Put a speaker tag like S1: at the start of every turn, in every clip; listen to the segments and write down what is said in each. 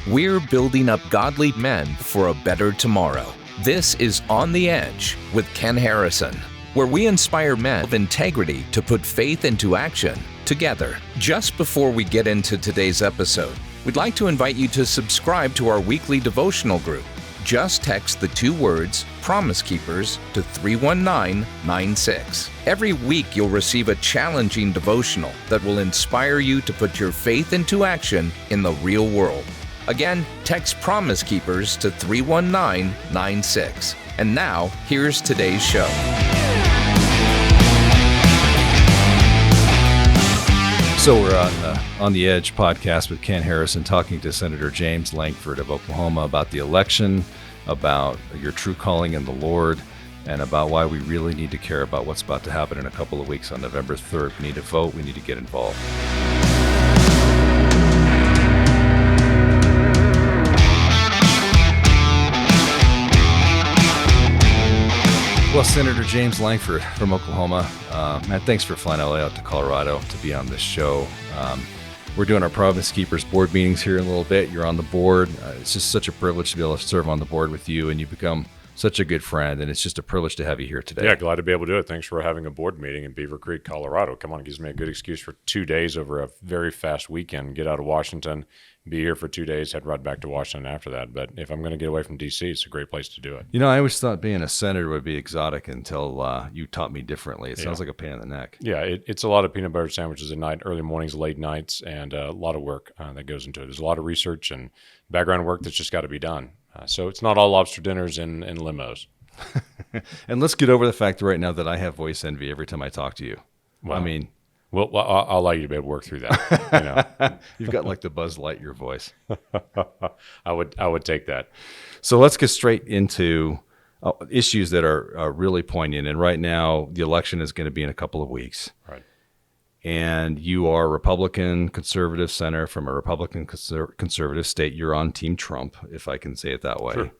S1: We're building up godly men for a better tomorrow. This is On the Edge with Ken Harrison, where we inspire men of integrity to put faith into action together. Just before we get into today's episode, we'd like to invite you to subscribe to our weekly devotional group. Just text the 2 words, Promise Keepers, to 31996. Every week you'll receive a challenging devotional that will inspire you to put your faith into action in the real world. Again, text Promise Keepers to 31996. And now, here's today's show.
S2: So we're on the Edge podcast with Ken Harrison, talking to Senator James Lankford of Oklahoma about the election, about your true calling in the Lord, and about why we really need to care about what's about to happen in a couple of weeks on November 3rd. We need to vote. We need to get involved. Well, Senator James Lankford from Oklahoma, Matt, thanks for flying all the way out to Colorado to be on this show. We're doing our Promise Keepers board meetings here in a little bit. You're on the board. It's just such a privilege to be able to serve on the board with you, and you've become such a good friend, and it's just a privilege to have you here today.
S3: Yeah, glad to be able to do it. Thanks for having a board meeting in Beaver Creek, Colorado. Come on, it gives me a good excuse for 2 days over a very fast weekend. Get out of Washington, be here for 2 days, head right back to Washington after that. But if I'm going to get away from D.C., it's a great place to do it.
S2: You know, I always thought being a senator would be exotic until you taught me differently. It sounds like a pain in the neck.
S3: Yeah, it's a lot of peanut butter sandwiches at night, early mornings, late nights, and a lot of work that goes into it. There's a lot of research and background work that's just got to be done. So it's not all lobster dinners and limos.
S2: And let's get over the fact right now that I have voice envy every time I talk to you.
S3: Well,
S2: I mean,
S3: well, I'll allow you to be able to work through that. You know.
S2: You've got like the Buzz Lightyear voice.
S3: I would take that.
S2: So let's get straight into issues that are really poignant. And right now, the election is going to be in a couple of weeks.
S3: Right.
S2: And you are a Republican conservative senator from a Republican conservative state. You're on Team Trump, if I can say it that way.
S3: Sure.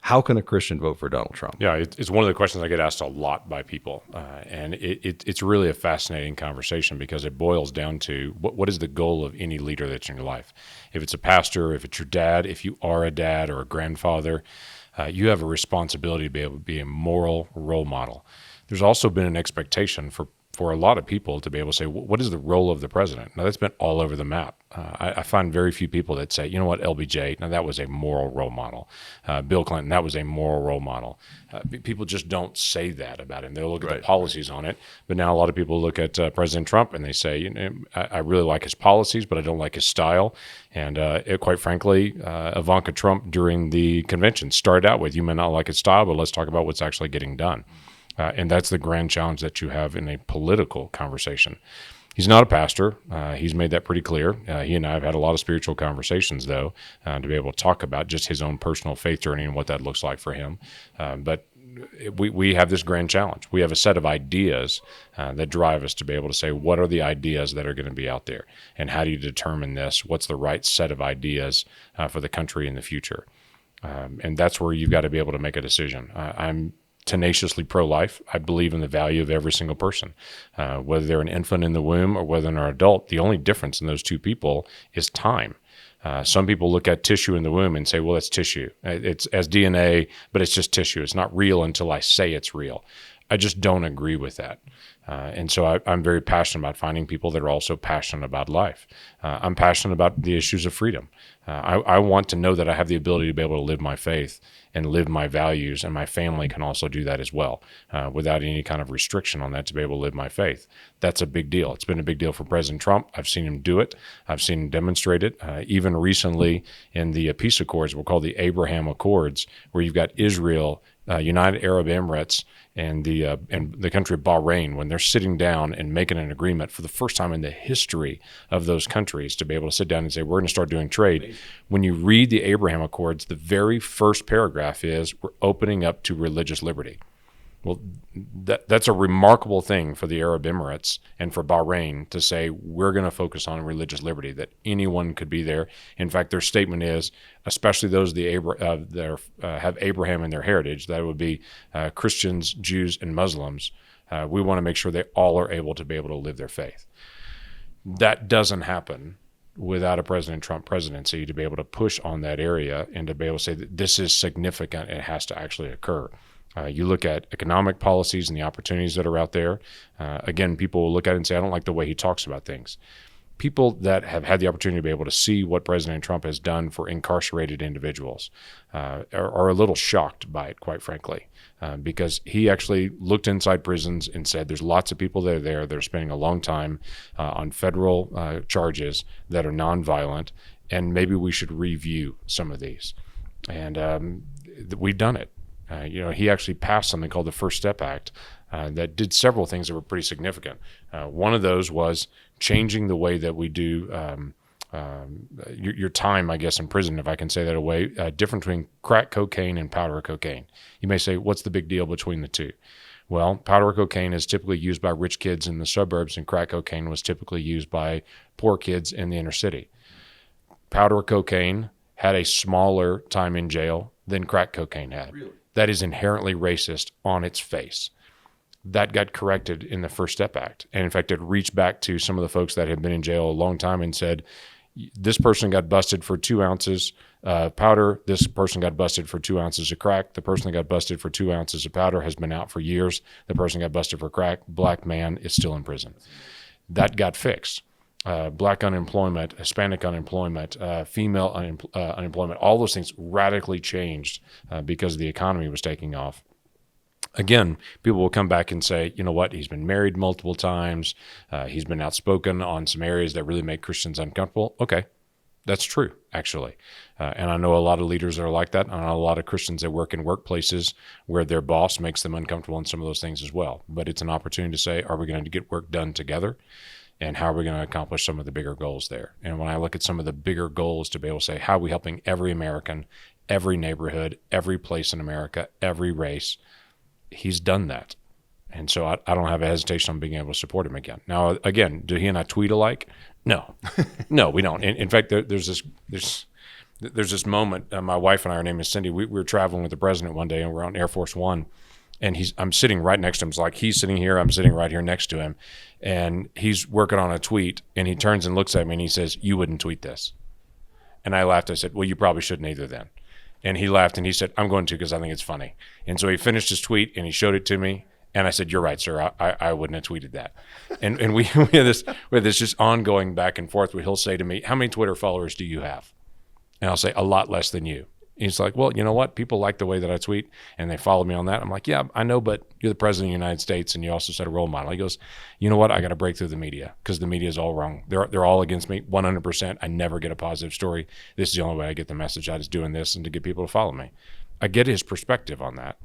S2: How can a Christian vote for Donald Trump?
S3: Yeah, it's one of the questions I get asked a lot by people. And it's really a fascinating conversation because it boils down to what is the goal of any leader that's in your life? If it's a pastor, if it's your dad, if you are a dad or a grandfather, you have a responsibility to be able to be a moral role model. There's also been an expectation for a lot of people to be able to say, what is the role of the president? Now, that's been all over the map. I find very few people that say, you know what, LBJ, now that was a moral role model. Bill Clinton, that was a moral role model. People just don't say that about him. They'll look at the policies on it. But now a lot of people look at President Trump and they say, you know, I really like his policies, but I don't like his style. And quite frankly, Ivanka Trump during the convention started out with, you may not like his style, but let's talk about what's actually getting done. And that's the grand challenge that you have in a political conversation. He's not a pastor. He's made that pretty clear. He and I have had a lot of spiritual conversations, though, to be able to talk about just his own personal faith journey and what that looks like for him. But we have this grand challenge. We have a set of ideas that drive us to be able to say, what are the ideas that are going to be out there? And how do you determine this? What's the right set of ideas for the country in the future? And that's where you've got to be able to make a decision. I'm tenaciously pro-life. I believe in the value of every single person, whether they're an infant in the womb or whether they're an adult. The only difference in those two people is time. Some people look at tissue in the womb and say, well, it's tissue. It's as DNA, but it's just tissue. It's not real until I say it's real. I just don't agree with that. And so I'm very passionate about finding people that are also passionate about life. I'm passionate about the issues of freedom. I want to know that I have the ability to be able to live my faith and live my values, and my family can also do that as well, without any kind of restriction on that to be able to live my faith. That's a big deal. It's been a big deal for President Trump. I've seen him do it. I've seen him demonstrate it. Even recently in the peace accords, we'll call the Abraham Accords, where you've got Israel, United Arab Emirates, and the country of Bahrain, when they're sitting down and making an agreement for the first time in the history of those countries to be able to sit down and say, we're going to start doing trade. When you read the Abraham Accords, the very first paragraph is, we're opening up to religious liberty. Well, that's a remarkable thing for the Arab Emirates and for Bahrain to say, we're going to focus on religious liberty, that anyone could be there. In fact, their statement is, especially those that have Abraham in their heritage, that would be Christians, Jews, and Muslims. We want to make sure they all are able to be able to live their faith. That doesn't happen without a President Trump presidency to be able to push on that area and to be able to say that this is significant and it has to actually occur. You look at economic policies and the opportunities that are out there. Again, people will look at it and say, I don't like the way he talks about things. People that have had the opportunity to be able to see what President Trump has done for incarcerated individuals are a little shocked by it, quite frankly, because he actually looked inside prisons and said there's lots of people that are there that are spending a long time on federal charges that are nonviolent, and maybe we should review some of these. And we've done it. He actually passed something called the First Step Act that did several things that were pretty significant. One of those was changing the way that we do your time, I guess, in prison, if I can say that away, different between crack cocaine and powder cocaine. You may say, what's the big deal between the two? Well, powder cocaine is typically used by rich kids in the suburbs, and crack cocaine was typically used by poor kids in the inner city. Powder cocaine had a smaller time in jail than crack cocaine had. Really? That is inherently racist on its face. That got corrected in the First Step Act. And in fact, it reached back to some of the folks that had been in jail a long time and said, this person got busted for 2 ounces of powder. This person got busted for 2 ounces of crack. The person that got busted for 2 ounces of powder has been out for years. The person that got busted for crack, black man, is still in prison. That got fixed. Black unemployment, Hispanic unemployment, female unemployment, all those things radically changed because the economy was taking off. Again, people will come back and say, you know what, he's been married multiple times. He's been outspoken on some areas that really make Christians uncomfortable. Okay, that's true, actually. And I know a lot of leaders that are like that. I know a lot of Christians that work in workplaces where their boss makes them uncomfortable in some of those things as well. But it's an opportunity to say, are we going to get work done together? And how are we going to accomplish some of the bigger goals there? And when I look at some of the bigger goals to be able to say, how are we helping every American, every neighborhood, every place in America, every race, he's done that. And so I don't have a hesitation on being able to support him again. Now, again, do he and I tweet alike? No. No, we don't. In fact, there's this moment, my wife and I, her name is Cindy, we were traveling with the president one day, and we're on Air Force One. And I'm sitting right next to him. It's like he's sitting here, I'm sitting right here next to him. And he's working on a tweet, and he turns and looks at me and he says, you wouldn't tweet this. And I laughed. I said, well, you probably shouldn't either then. And he laughed and he said, I'm going to because I think it's funny. And so he finished his tweet and he showed it to me. And I said, you're right, sir. I wouldn't have tweeted that. And we have this just ongoing back and forth where he'll say to me, how many Twitter followers do you have? And I'll say, a lot less than you. He's like, well, you know what? People like the way that I tweet, and they follow me on that. I'm like, yeah, I know, but you're the president of the United States, and you also set a role model. He goes, you know what? I got to break through the media because the media is all wrong. They're all against me, 100%. I never get a positive story. This is the only way I get the message out is doing this and to get people to follow me. I get his perspective on that,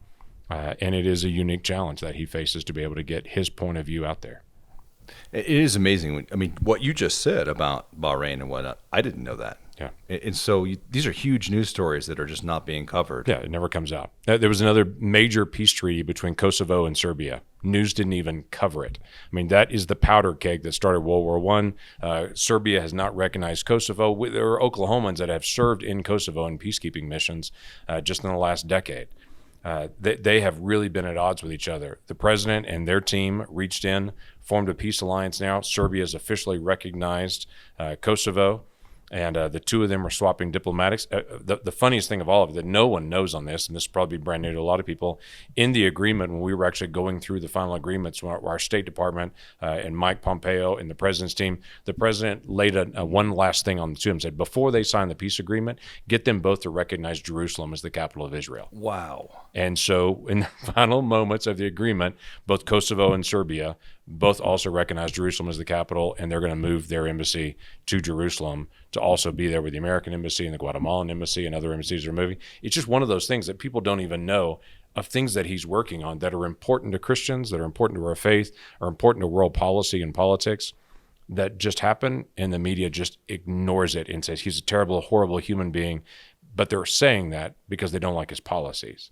S3: and it is a unique challenge that he faces to be able to get his point of view out there.
S2: It is amazing. I mean, what you just said about Bahrain and whatnot, I didn't know that.
S3: Yeah.
S2: And so these are huge news stories that are just not being covered.
S3: Yeah, it never comes out. There was another major peace treaty between Kosovo and Serbia. News didn't even cover it. I mean, that is the powder keg that started World War I. Serbia has not recognized Kosovo. There are Oklahomans that have served in Kosovo in peacekeeping missions just in the last decade. They have really been at odds with each other. The president and their team reached in, formed a peace alliance now. Serbia has officially recognized Kosovo. And the two of them are swapping diplomatics. The funniest thing of all of it that no one knows on this, and this is probably brand new to a lot of people, in the agreement when we were actually going through the final agreements, our State Department and Mike Pompeo and the president's team, the president laid one last thing on the two of them, said before they sign the peace agreement, get them both to recognize Jerusalem as the capital of Israel.
S2: Wow.
S3: And so in the final moments of the agreement, both Kosovo and Serbia both also recognize Jerusalem as the capital, and they're going to move their embassy to Jerusalem to also be there with the American embassy and the Guatemalan embassy and other embassies are moving. It's just one of those things that people don't even know of things that he's working on that are important to Christians, that are important to our faith, are important to world policy and politics that just happen, and the media just ignores it and says he's a terrible, horrible human being, but they're saying that because they don't like his policies.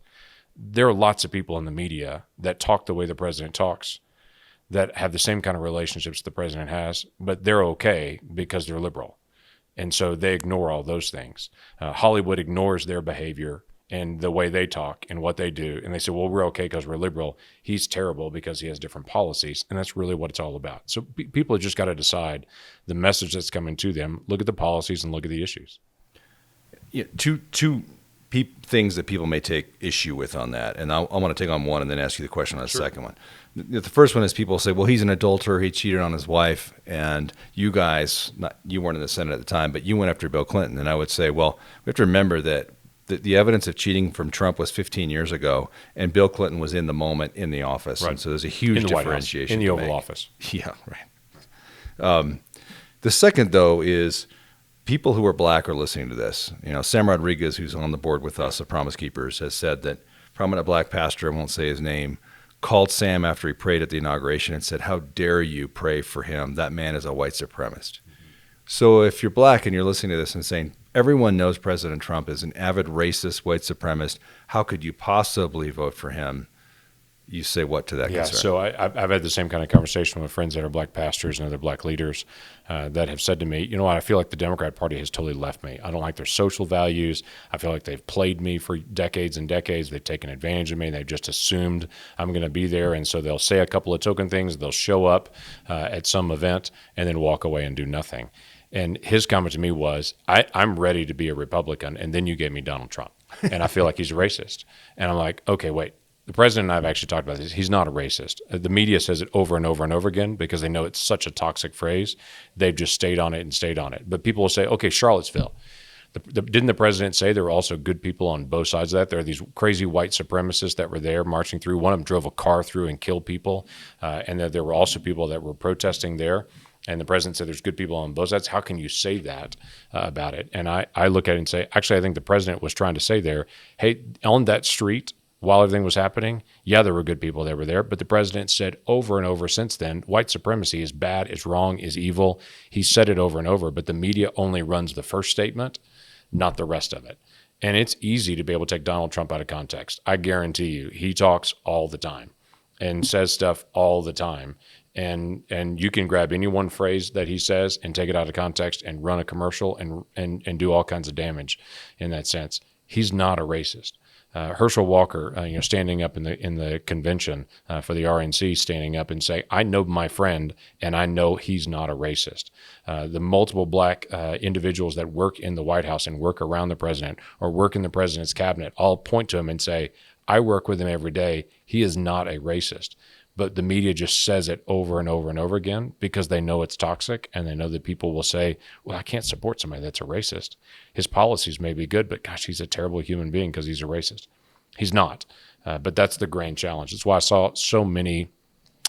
S3: There are lots of people in the media that talk the way the president talks, that have the same kind of relationships the president has, but they're okay because they're liberal. And so they ignore all those things. Hollywood ignores their behavior and the way they talk and what they do. And they say, well, we're okay because we're liberal. He's terrible because he has different policies. And that's really what it's all about. So people have just got to decide the message that's coming to them, look at the policies and look at the issues.
S2: Yeah, two things that people may take issue with on that. And I want to take on one and then ask you the question on the second one. The first one is people say, well, he's an adulterer. He cheated on his wife. And you guys, you weren't in the Senate at the time, but you went after Bill Clinton. And I would say, well, we have to remember that the evidence of cheating from Trump was 15 years ago, and Bill Clinton was in the moment in the office. Right. And so there's a huge differentiation.
S3: In the Oval Office.
S2: Yeah, right. The second, though, is people who are black are listening to this. Sam Rodriguez, who's on the board with us of Promise Keepers, has said that prominent black pastor, I won't say his name, called Sam after he prayed at the inauguration and said, how dare you pray for him? That man is a white supremacist. So if you're black and you're listening to this and saying, everyone knows President Trump is an avid racist, white supremacist, how could you possibly vote for him? You say what to that concern?
S3: So I've had the same kind of conversation with friends that are black pastors and other black leaders that have said to me, you know what, I feel like the Democrat Party has totally left me. I don't like their social values. I feel like they've played me for decades and decades. They've taken advantage of me. They've just assumed I'm going to be there. And so they'll say a couple of token things. They'll show up at some event and then walk away and do nothing. And his comment to me was, I'm ready to be a Republican, and then you gave me Donald Trump. And I feel like he's a racist. And I'm like, okay, wait. The president and I have actually talked about this. He's not a racist. The media says it over and over and over again because they know it's such a toxic phrase. They've just stayed on it and stayed on it. But people will say, okay, Charlottesville. Didn't the president say there were also good people on both sides of that? There are these crazy white supremacists that were there marching through. One of them drove a car through and killed people. And there were also people that were protesting there. And the president said there's good people on both sides. How can you say that about it? And I look at it and say, actually, I think the president was trying to say there, hey, on that street, while everything was happening, yeah, there were good people that were there. But the president said over and over since then, white supremacy is bad, is wrong, is evil. He said it over and over, but the media only runs the first statement, not the rest of it. And it's easy to be able to take Donald Trump out of context. I guarantee you, he talks all the time and says stuff all the time. And you can grab any one phrase that he says and take it out of context and run a commercial and do all kinds of damage in that sense. He's not a racist. Herschel Walker, standing up in the convention for the RNC, standing up and say, I know my friend and I know he's not a racist. The multiple black individuals that work in the White House and work around the president or work in the president's cabinet all point to him and say, I work with him every day. He is not a racist. But the media just says it over and over and over again because they know it's toxic and they know that people will say, well, I can't support somebody that's a racist. His policies may be good, but gosh, he's a terrible human being because he's a racist. He's not. But that's the grand challenge. That's why I saw so many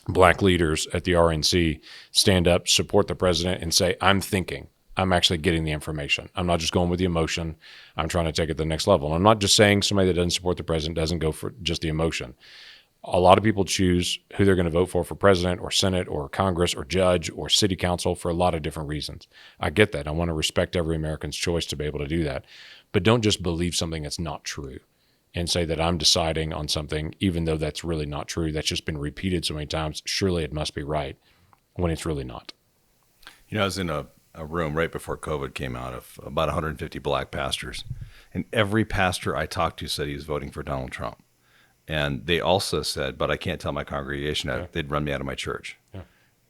S3: black leaders at the RNC stand up, support the president, and say, I'm thinking. I'm actually getting the information. I'm not just going with the emotion. I'm trying to take it to the next level. And I'm not just saying somebody that doesn't support the president doesn't go for just the emotion. A lot of people choose who they're going to vote for president or Senate or Congress or judge or city council for a lot of different reasons. I get that. I want to respect every American's choice to be able to do that. But don't just believe something that's not true and say that I'm deciding on something, even though that's really not true. That's just been repeated so many times. Surely it must be right when it's really not.
S2: I was in a room right before COVID came out of about 150 black pastors. And every pastor I talked to said he was voting for Donald Trump. And they also said, but I can't tell my congregation that they'd run me out of my church. Yeah.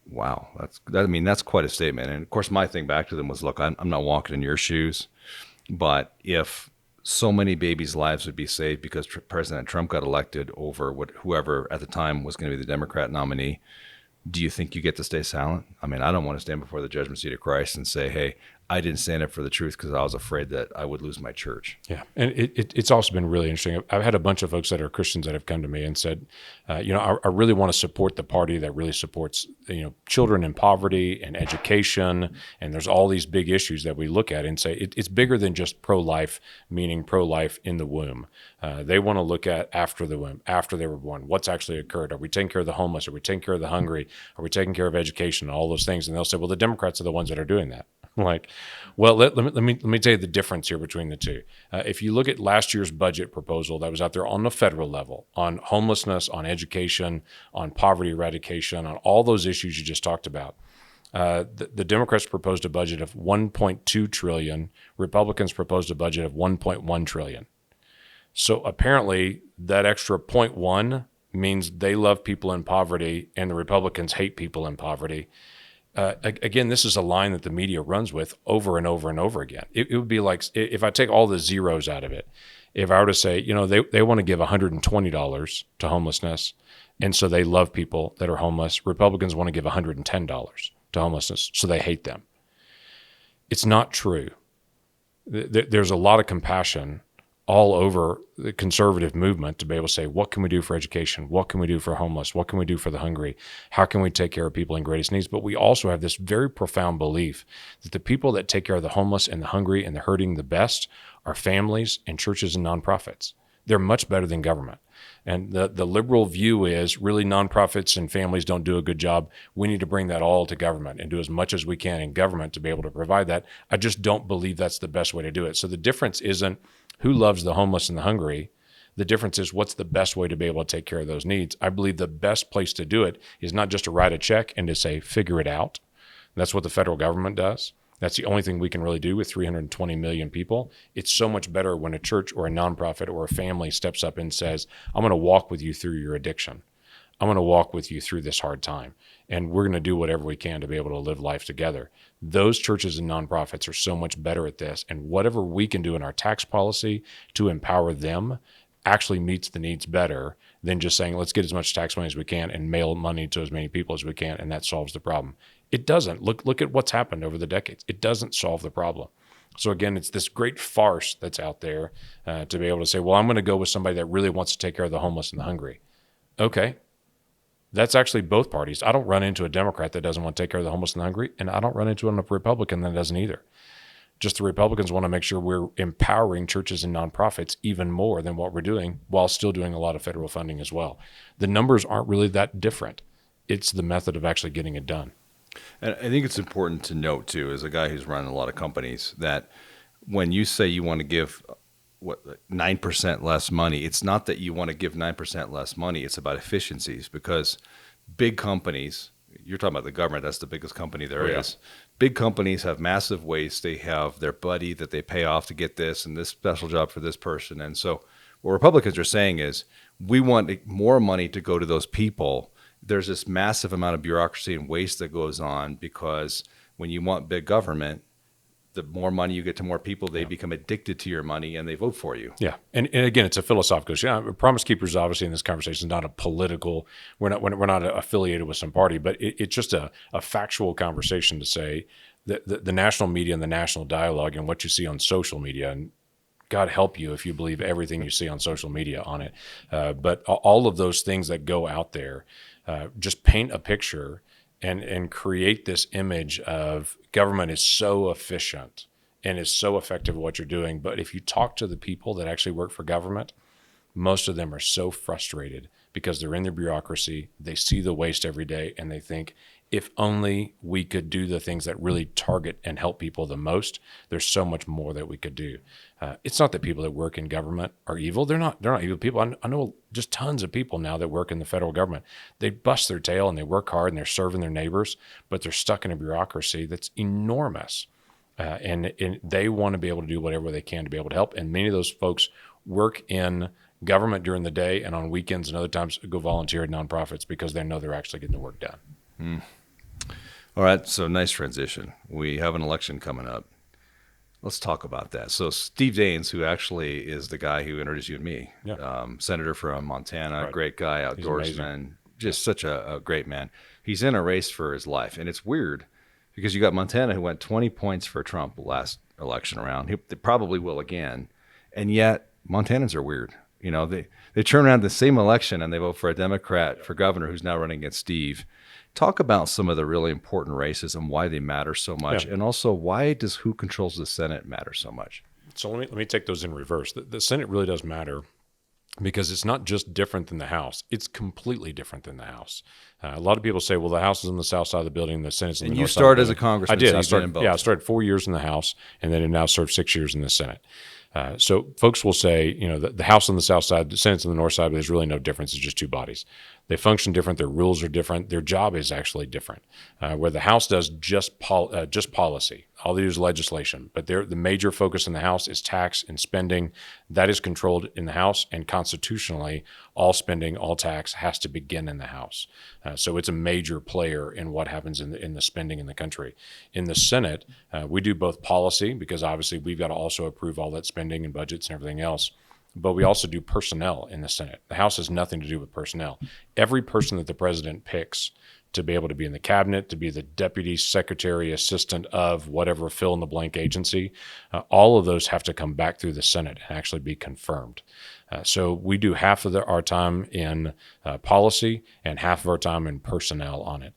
S2: Wow. That's quite a statement. And of course, my thing back to them was, look, I'm not walking in your shoes, but if so many babies' lives would be saved because President Trump got elected over whoever at the time was going to be the Democrat nominee, do you think you get to stay silent? I don't want to stand before the judgment seat of Christ and say, hey, I didn't stand up for the truth because I was afraid that I would lose my church.
S3: Yeah, and it's also been really interesting. I've had a bunch of folks that are Christians that have come to me and said, I really want to support the party that really supports, children in poverty and education, and there's all these big issues that we look at and say it's bigger than just pro-life, meaning pro-life in the womb. They want to look at after the womb, after they were born, what's actually occurred. Are we taking care of the homeless? Are we taking care of the hungry? Are we taking care of education? All those things. And they'll say, well, the Democrats are the ones that are doing that. Like, well, let me tell you the difference here between the two. If you look at last year's budget proposal that was out there on the federal level, on homelessness, on education, on poverty eradication, on all those issues you just talked about, the Democrats proposed a budget of $1.2 trillion. Republicans proposed a budget of $1.1 trillion. So apparently that extra 0.1 means they love people in poverty and the Republicans hate people in poverty. Again, this is a line that the media runs with over and over and over again. It would be like, if I take all the zeros out of it, if I were to say, they want to give $120 to homelessness, and so they love people that are homeless. Republicans want to give $110 to homelessness, so they hate them. It's not true. There's a lot of compassion all over the conservative movement to be able to say, what can we do for education? What can we do for homeless? What can we do for the hungry? How can we take care of people in greatest needs? But we also have this very profound belief that the people that take care of the homeless and the hungry and the hurting the best are families and churches and nonprofits. They're much better than government. And the liberal view is really nonprofits and families don't do a good job. We need to bring that all to government and do as much as we can in government to be able to provide that. I just don't believe that's the best way to do it. So the difference isn't who loves the homeless and the hungry. The difference is what's the best way to be able to take care of those needs. I believe the best place to do it is not just to write a check and to say, figure it out. That's what the federal government does. That's the only thing we can really do with 320 million people. It's so much better when a church or a nonprofit or a family steps up and says, I'm going to walk with you through your addiction. I'm going to walk with you through this hard time. And we're going to do whatever we can to be able to live life together. Those churches and nonprofits are so much better at this. And whatever we can do in our tax policy to empower them actually meets the needs better than just saying, let's get as much tax money as we can and mail money to as many people as we can, and that solves the problem. It doesn't. Look at what's happened over the decades. It doesn't solve the problem. So again, it's this great farce that's out there to be able to say, well, I'm going to go with somebody that really wants to take care of the homeless and the hungry. Okay. That's actually both parties. I don't run into a Democrat that doesn't want to take care of the homeless and the hungry, and I don't run into a Republican that doesn't either. Just the Republicans want to make sure we're empowering churches and nonprofits even more than what we're doing while still doing a lot of federal funding as well. The numbers aren't really that different. It's the method of actually getting it done.
S2: And I think it's important to note, too, as a guy who's running a lot of companies, that when you say you want to give 9% less money, it's not that you want to give 9% less money. It's about efficiencies, because big companies, you're talking about the government, that's the biggest company there is. Big companies have massive waste. They have their buddy that they pay off to get this and this special job for this person. And so what Republicans are saying is we want more money to go to those people. There's this massive amount of bureaucracy and waste that goes on, because when you want big government, the more money you get to more people, they become addicted to your money and they vote for you.
S3: Yeah. And again, it's a philosophical issue. Promise Keepers, obviously, in this conversation is not a political, we're not affiliated with some party, but it's just a factual conversation to say that the national media and the national dialogue and what you see on social media, and God help you if you believe everything you see on social media on it. But all of those things that go out there just paint a picture and create this image of government is so efficient and is so effective at what you're doing. But if you talk to the people that actually work for government, most of them are so frustrated because they're in the bureaucracy, they see the waste every day, and they think, if only we could do the things that really target and help people the most, there's so much more that we could do. It's not that people that work in government are evil. They're not evil people. I know just tons of people now that work in the federal government. They bust their tail and they work hard and they're serving their neighbors, but they're stuck in a bureaucracy that's enormous. And they want to be able to do whatever they can to be able to help. And many of those folks work in government during the day, and on weekends and other times go volunteer at nonprofits because they know they're actually getting the work done.
S2: All right, so nice transition. We have an election coming up. Let's talk about that. So Steve Daines, who actually is the guy who introduced you and me, senator from Montana,
S3: Right.
S2: Great guy, outdoorsman, just such a great man. He's in a race for his life, and it's weird because you got Montana who went 20 points for Trump last election around. They probably will again, and yet Montanans are weird. You know, they turn around the same election and they vote for a Democrat for governor who's now running against Steve. Talk about some of the really important races and why they matter so much, and also why does who controls the Senate matter so much?
S3: So let me take those in reverse. The Senate really does matter because it's not just different than the House. It's completely different than the House. A lot of people say, well, the House is on the south side of the building, the Senate's on the north side.
S2: And you started as a congressman.
S3: I did.
S2: So
S3: I started 4 years in the House, and then have now served 6 years in the Senate. So folks will say, you know, the House on the south side, the Senate's on the north side, but there's really no difference. It's just two bodies. They function different. Their rules are different. Their job is actually different. Where the House does just policy, all they do is legislation. But the major focus in the House is tax and spending. That is controlled in the House, and constitutionally, all spending, all tax has to begin in the House. So it's a major player in what happens in the spending in the country. In the Senate, we do both policy, because obviously we've got to also approve all that spending and budgets and everything else. But we also do personnel in the Senate. The House has nothing to do with personnel. Every person that the president picks to be able to be in the cabinet, to be the deputy secretary, assistant of whatever fill in the blank agency, all of those have to come back through the Senate and actually be confirmed. So we do half of our time in policy and half of our time in personnel on it.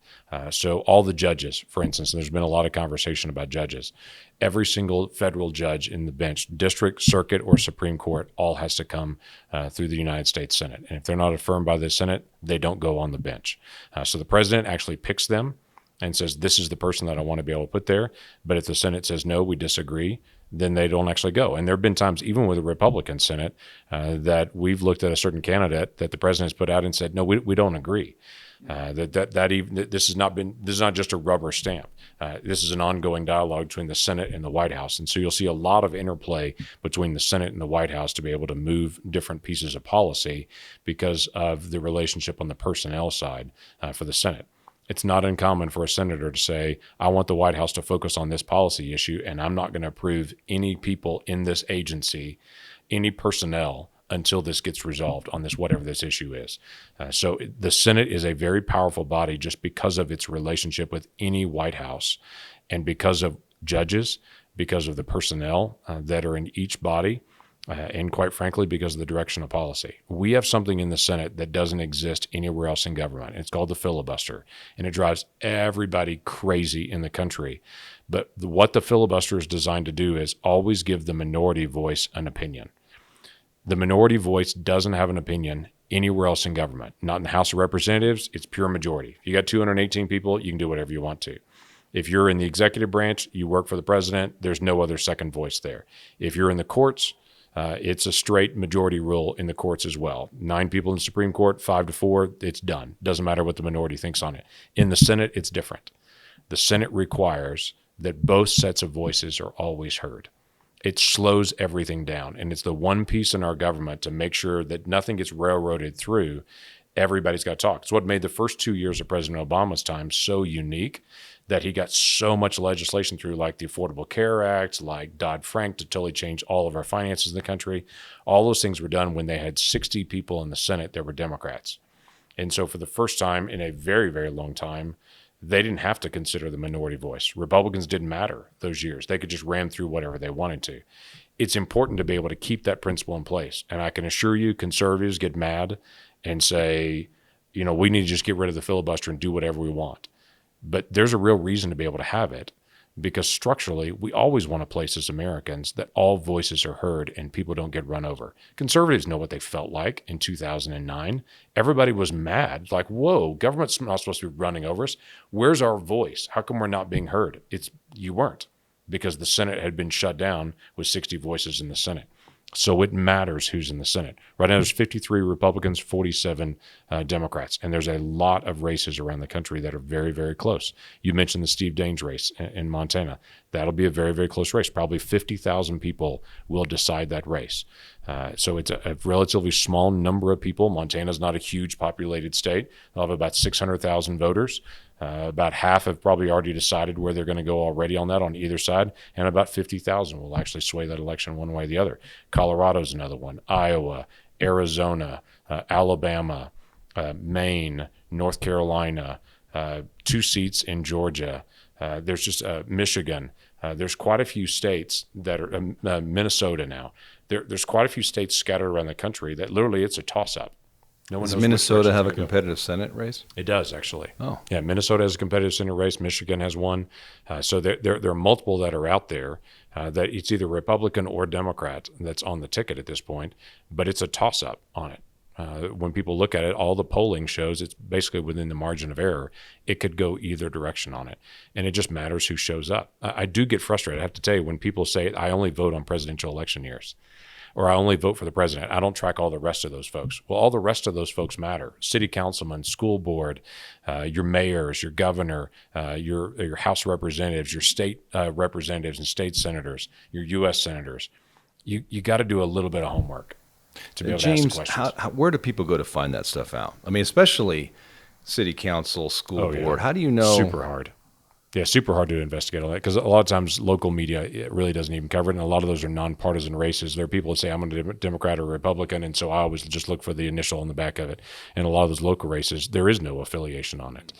S3: So all the judges, for instance, and there's been a lot of conversation about judges. Every single federal judge in the bench, district, circuit, or Supreme Court, all has to come through the United States Senate. And if they're not affirmed by the Senate, they don't go on the bench. So the president actually picks them and says, this is the person that I want to be able to put there. But if the Senate says, no, we disagree, then they don't actually go. And there have been times, even with the Republican Senate, that we've looked at a certain candidate that the president has put out and said, no, we don't agree. This is not just a rubber stamp. This is an ongoing dialogue between the Senate and the White House. And so you'll see a lot of interplay between the Senate and the White House to be able to move different pieces of policy because of the relationship on the personnel side for the Senate. It's not uncommon for a senator to say, I want the White House to focus on this policy issue, and I'm not going to approve any people in this agency, any personnel, until this gets resolved on this, whatever this issue is. So the Senate is a very powerful body just because of its relationship with any White House, and because of judges, because of the personnel that are in each body, and quite frankly, because of the direction of policy. We have something in the Senate that doesn't exist anywhere else in government. It's called the filibuster, and it drives everybody crazy in the country. But what the filibuster is designed to do is always give the minority voice an opinion. The minority voice doesn't have an opinion anywhere else in government. Not in the House of Representatives, it's pure majority. If you got 218 people, you can do whatever you want to. If you're in the executive branch, you work for the president, there's no other second voice there. If you're in the courts, it's a straight majority rule in the courts as well. 9 people in the Supreme Court, 5-4, it's done. Doesn't matter what the minority thinks on it. In the Senate, it's different. The Senate requires that both sets of voices are always heard. It slows everything down, and it's the one piece in our government to make sure that nothing gets railroaded through. Everybody's got to talk. It's what made the first 2 years of President Obama's time so unique, that he got so much legislation through, like the Affordable Care Act, like Dodd-Frank, to totally change all of our finances in the country. All those things were done when they had 60 people in the Senate that were Democrats. And so for the first time in a very, very long time, they didn't have to consider the minority voice. Republicans didn't matter those years. They could just ram through whatever they wanted to. It's important to be able to keep that principle in place. And I can assure you, conservatives get mad and say, we need to just get rid of the filibuster and do whatever we want. But there's a real reason to be able to have it, because structurally, we always want a place as Americans that all voices are heard and people don't get run over. Conservatives know what they felt like in 2009. Everybody was mad, like, whoa, government's not supposed to be running over us. Where's our voice? How come we're not being heard? You weren't, because the Senate had been shut down with 60 voices in the Senate. So it matters who's in the Senate. Right now, there's 53 Republicans, 47 Democrats, and there's a lot of races around the country that are very, very close. You mentioned the Steve Daines race in Montana. That'll be a very, very close race. Probably 50,000 people will decide that race. So it's a relatively small number of people. Montana's not a huge populated state. They'll have about 600,000 voters. About half have probably already decided where they're going to go already on that on either side, and about 50,000 will actually sway that election one way or the other. Colorado's another one, Iowa, Arizona, Alabama, Maine, North Carolina, 2 seats in Georgia. There's just Michigan. There's quite a few states that are Minnesota now. There's quite a few states scattered around the country that literally it's a toss-up.
S2: Does Minnesota have a competitive Senate race?
S3: It does, actually.
S2: Oh.
S3: Yeah, Minnesota has a competitive Senate race. Michigan has one. So there are multiple that are out there that it's either Republican or Democrat that's on the ticket at this point, but it's a toss-up on it. When people look at it, all the polling shows it's basically within the margin of error. It could go either direction on it, and it just matters who shows up. I do get frustrated. I have to tell you, when people say, I only vote on presidential election years. or I only vote for the president. I don't track all the rest of those folks. Well, all the rest of those folks matter. City councilman, school board, your mayors, your governor, your House representatives, your state representatives and state senators, your U.S. senators. You got to do a little bit of homework to be able to ask the questions.
S2: Where do people go to find that stuff out? I mean, especially city council, school board. How do you know?
S3: Super hard. Yeah, super hard to investigate all that because a lot of times local media it really doesn't even cover it, and a lot of those are nonpartisan races. There are people that say I'm a Democrat or Republican, and so I always just look for the initial on the back of it. And a lot of those local races, there is no affiliation on it.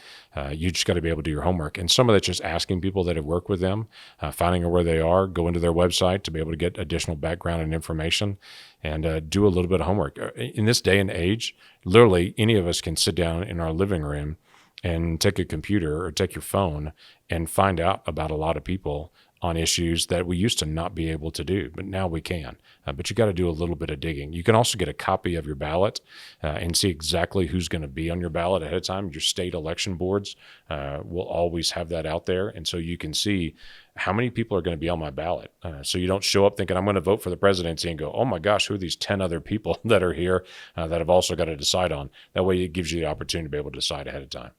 S3: You just got to be able to do your homework. And some of that's just asking people that have worked with them, finding out where they are, go into their website to be able to get additional background and information, and do a little bit of homework. In this day and age, literally any of us can sit down in our living room and take a computer or take your phone and find out about a lot of people on issues that we used to not be able to do, but now we can. But you got to do a little bit of digging. You can also get a copy of your ballot and see exactly who's going to be on your ballot ahead of time. Your state election boards will always have that out there. And so you can see how many people are going to be on my ballot. So you don't show up thinking I'm going to vote for the presidency and go, oh my gosh, who are these 10 other people that are here that have also got to decide on? That way it gives you the opportunity to be able to decide ahead of time.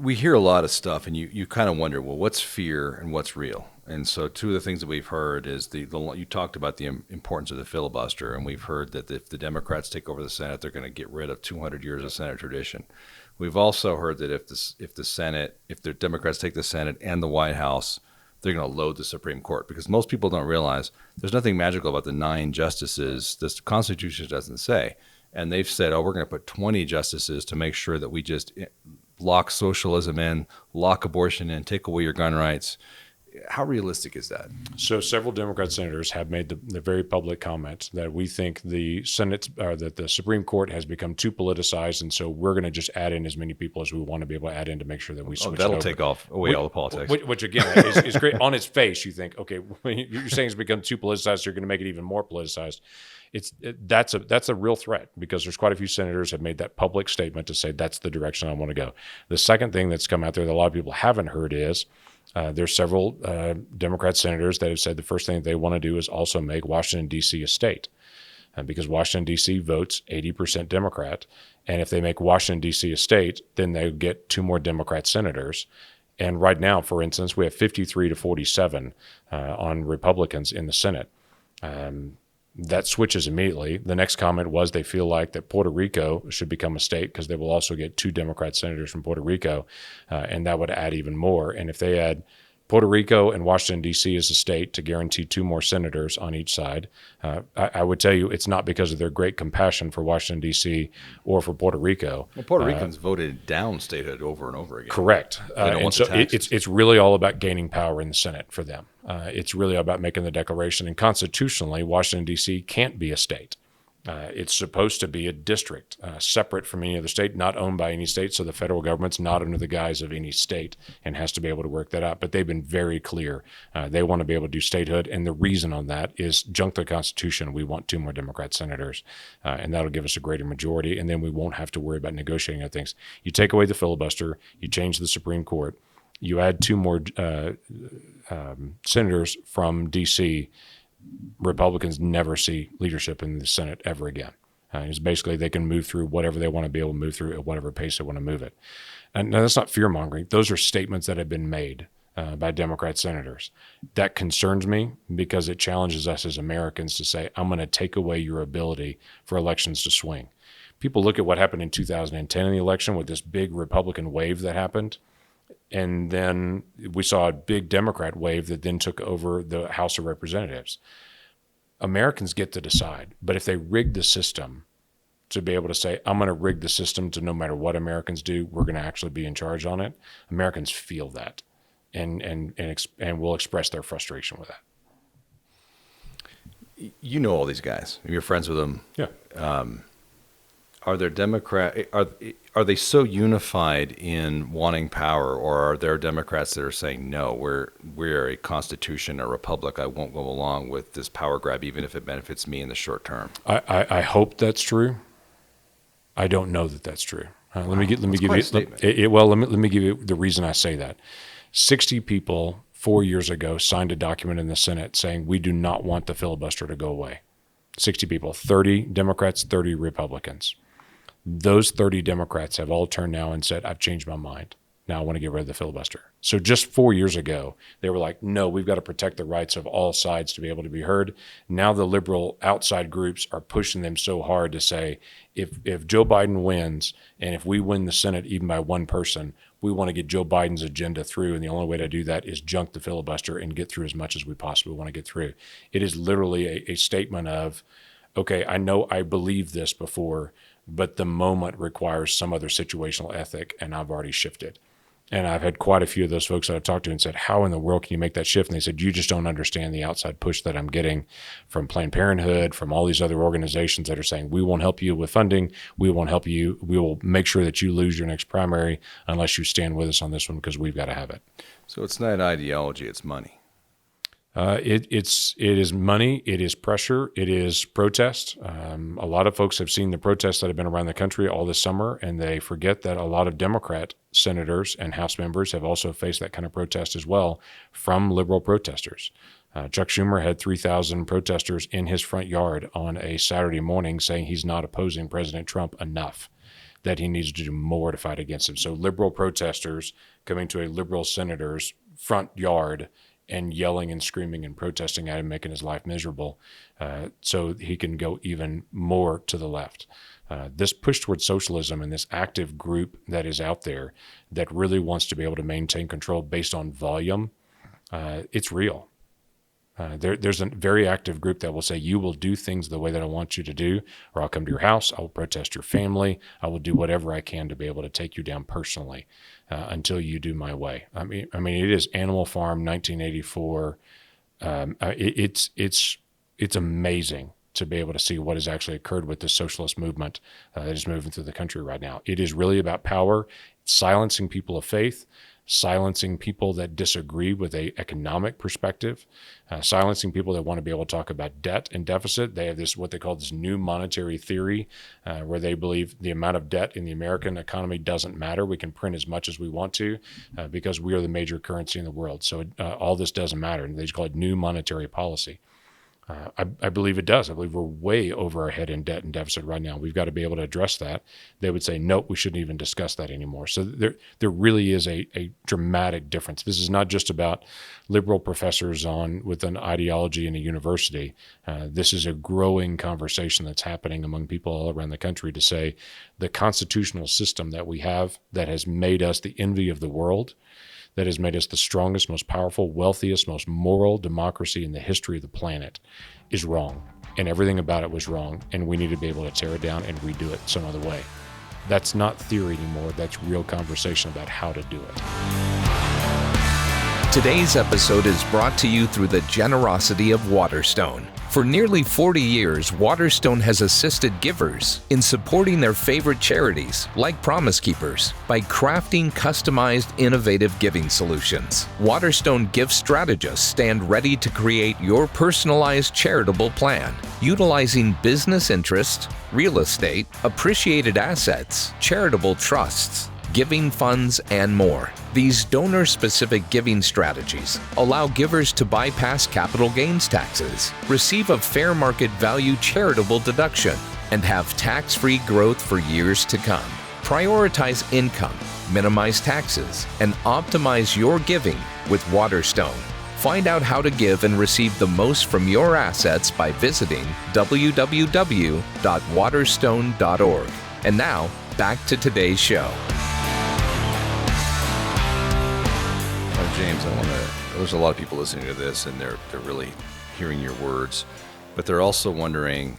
S2: We hear a lot of stuff, and you kind of wonder, well, what's fear and what's real? And so two of the things that we've heard is you talked about the importance of the filibuster, and we've heard that if the Democrats take over the Senate, they're going to get rid of 200 years of Senate tradition. We've also heard that if the Democrats take the Senate and the White House, they're going to load the Supreme Court, because most people don't realize there's nothing magical about the 9 justices. The Constitution doesn't say. And they've said, we're going to put 20 justices to make sure that we just lock socialism in, lock abortion in, take away your gun rights. How realistic is that?
S3: So several Democrat senators have made the very public comment that we think the Senate or that the Supreme Court has become too politicized, and so we're going to just add in as many people as we want to be able to add in to make sure that we switch
S2: that'll
S3: it over.
S2: Take away all the politics.
S3: Which again is great. On its face, you think, okay, you're saying it's become too politicized, you're going to make it even more politicized. That's a real threat, because there's quite a few senators have made that public statement to say that's the direction I want to go. The second thing that's come out there that a lot of people haven't heard is there's several Democrat senators that have said the first thing that they want to do is also make Washington, D.C. a state, because Washington, D.C. votes 80% Democrat. And if they make Washington, D.C. a state, then they get 2 more Democrat senators. And right now, for instance, we have 53 to 47 on Republicans in the Senate. That switches immediately. The next comment was they feel like that Puerto Rico should become a state, because they will also get 2 Democrat senators from Puerto Rico, and that would add even more. And if they add Puerto Rico and Washington, D.C. as a state to guarantee 2 more senators on each side, I would tell you it's not because of their great compassion for Washington, D.C. or for Puerto Rico.
S2: Well, Puerto Ricans voted down statehood over and over again.
S3: Correct.
S2: They don't want the taxes.
S3: It's really all about gaining power in the Senate for them. It's really about making the declaration. And constitutionally, Washington, D.C. can't be a state. It's supposed to be a district, separate from any other state, not owned by any state. So the federal government's not under the guise of any state and has to be able to work that out. But they've been very clear. They want to be able to do statehood. And the reason on that is junk the Constitution. We want 2 more Democrat senators, and that'll give us a greater majority. And then we won't have to worry about negotiating other things. You take away the filibuster, you change the Supreme Court, you add 2 more senators from D.C., Republicans never see leadership in the Senate ever again. It's basically they can move through whatever they want to be able to move through at whatever pace they want to move it. And now that's not fear-mongering. Those are statements that have been made by Democrat senators. That concerns me, because it challenges us as Americans to say, I'm going to take away your ability for elections to swing. People look at what happened in 2010 in the election with this big Republican wave that happened. And then we saw a big Democrat wave that then took over the House of Representatives. Americans get to decide. But if they rig the system to be able to say, I'm going to rig the system to no matter what Americans do, we're going to actually be in charge on it, Americans feel that and will express their frustration with that.
S2: You know all these guys. You're friends with them.
S3: Yeah.
S2: Are they so unified in wanting power, or are there Democrats that are saying, no, we're a constitution, a republic, I won't go along with this power grab even if it benefits me in the short term?
S3: I hope that's true. I don't know that that's true. Let me give you the reason I say that. 60 people 4 years ago signed a document in the Senate saying we do not want the filibuster to go away. 60 people, 30 Democrats, 30 Republicans. Those 30 Democrats have all turned now and said, I've changed my mind. Now I want to get rid of the filibuster. So just 4 years ago, they were like, no, we've got to protect the rights of all sides to be able to be heard. Now the liberal outside groups are pushing them so hard to say, if Joe Biden wins, and if we win the Senate even by one person, we want to get Joe Biden's agenda through. And the only way to do that is junk the filibuster and get through as much as we possibly want to get through. It is literally a statement of, okay, I know I believed this before, but the moment requires some other situational ethic, and I've already shifted. And I've had quite a few of those folks that I've talked to and said, how in the world can you make that shift? And they said, you just don't understand the outside push that I'm getting from Planned Parenthood, from all these other organizations that are saying, we won't help you with funding. We won't help you. We will make sure that you lose your next primary unless you stand with us on this one, because we've got to have it.
S2: So it's not ideology, it's money.
S3: It is money, it is pressure, it is protest. A lot of folks have seen the protests that have been around the country all this summer, and they forget that a lot of Democrat senators and House members have also faced that kind of protest as well from liberal protesters. Chuck Schumer had 3,000 protesters in his front yard on a Saturday morning saying he's not opposing President Trump enough, that he needs to do more to fight against him. So liberal protesters coming to a liberal senator's front yard and yelling and screaming and protesting at him, making his life miserable, so he can go even more to the left. This push towards socialism and this active group that is out there that really wants to be able to maintain control based on volume, it's real. There's a very active group that will say, you will do things the way that I want you to do, or I'll come to your house, I will protest your family, I will do whatever I can to be able to take you down personally until you do my way. I mean, it is Animal Farm 1984. It's amazing to be able to see what has actually occurred with this socialist movement that is moving through the country right now. It is really about power, silencing people of faith, silencing people that disagree with a economic perspective, silencing people that want to be able to talk about debt and deficit. They have this, what they call this new monetary theory, where they believe the amount of debt in the American economy doesn't matter. We can print as much as we want to because we are the major currency in the world. So all this doesn't matter. And they just call it new monetary policy. I believe it does. I believe we're way over our head in debt and deficit right now. We've got to be able to address that. They would say, nope, we shouldn't even discuss that anymore. So there really is a dramatic difference. This is not just about liberal professors with an ideology in a university. This is a growing conversation that's happening among people all around the country to say the constitutional system that we have that has made us the envy of the world, that has made us the strongest, most powerful, wealthiest, most moral democracy in the history of the planet is wrong. And everything about it was wrong. And we need to be able to tear it down and redo it some other way. That's not theory anymore. That's real conversation about how to do it.
S1: Today's episode is brought to you through the generosity of Waterstone. For nearly 40 years, Waterstone has assisted givers in supporting their favorite charities, like Promise Keepers, by crafting customized, innovative giving solutions. Waterstone gift strategists stand ready to create your personalized charitable plan, utilizing business interest, real estate, appreciated assets, charitable trusts, giving funds, and more. These donor-specific giving strategies allow givers to bypass capital gains taxes, receive a fair market value charitable deduction, and have tax-free growth for years to come. Prioritize income, minimize taxes, and optimize your giving with Waterstone. Find out how to give and receive the most from your assets by visiting www.waterstone.org. And now, back to today's show.
S2: James, there's a lot of people listening to this, and they're really hearing your words, but they're also wondering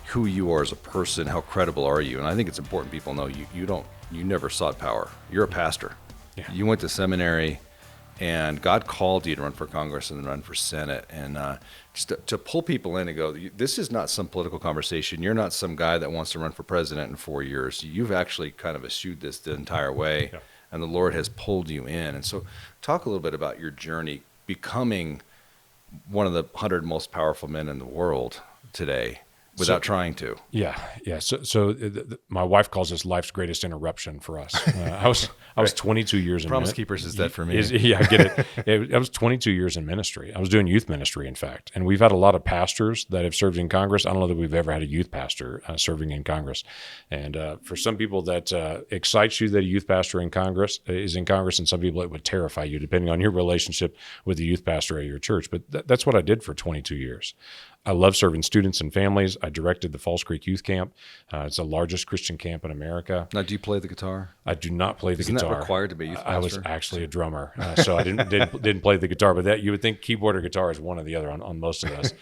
S2: who you are as a person, how credible are you? And I think it's important people know you never sought power. You're a pastor. Yeah. You went to seminary, and God called you to run for Congress and then run for Senate. And just to pull people in and go, this is not some political conversation. You're not some guy that wants to run for president in 4 years. You've actually kind of eschewed this the entire way. Yeah. And the Lord has pulled you in. And so talk a little bit about your journey becoming one of the 100 most powerful men in the world today. without trying to.
S3: Yeah. So my wife calls this life's greatest interruption for us. I was 22 years in
S2: Promise Keepers is that for me.
S3: Yeah, I get it. I was 22 years in ministry. I was doing youth ministry, in fact. And we've had a lot of pastors that have served in Congress. I don't know that we've ever had a youth pastor serving in Congress. And for some people that excites you that a youth pastor is in Congress, and some people it would terrify you, depending on your relationship with the youth pastor at your church. But that's what I did for 22 years. I love serving students and families. I directed the Falls Creek Youth Camp. It's the largest Christian camp in America.
S2: Now, do you play the guitar?
S3: I do not play the
S2: Isn't
S3: guitar.
S2: that required to be a youth pastor?
S3: I was actually a drummer, so I didn't play the guitar. But that you would think keyboard or guitar is one or the other on most of us.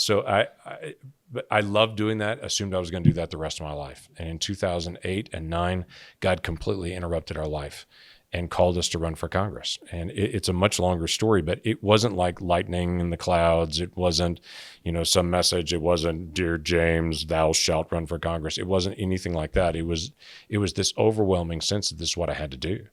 S3: So I loved doing that. Assumed I was going to do that the rest of my life. And in 2008 and 2009, God completely interrupted our life and called us to run for Congress. And it's a much longer story, but it wasn't like lightning in the clouds. It wasn't, some message. It wasn't, "Dear James, thou shalt run for Congress." It wasn't anything like that. It was this overwhelming sense that this is what I had to do.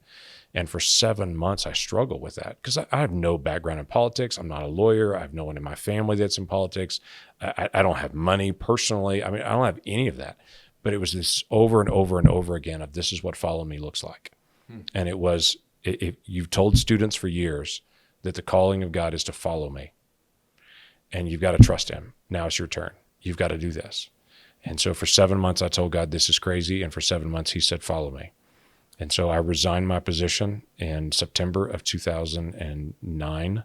S3: And for 7 months, I struggled with that because I have no background in politics. I'm not a lawyer. I have no one in my family that's in politics. I don't have money personally. I mean, I don't have any of that. But it was this over and over and over again of this is what follow me looks like. And it was, you've told students for years that the calling of God is to follow me. And you've got to trust him. Now it's your turn. You've got to do this. And so for 7 months, I told God, this is crazy. And for 7 months, he said, follow me. And so I resigned my position in September of 2009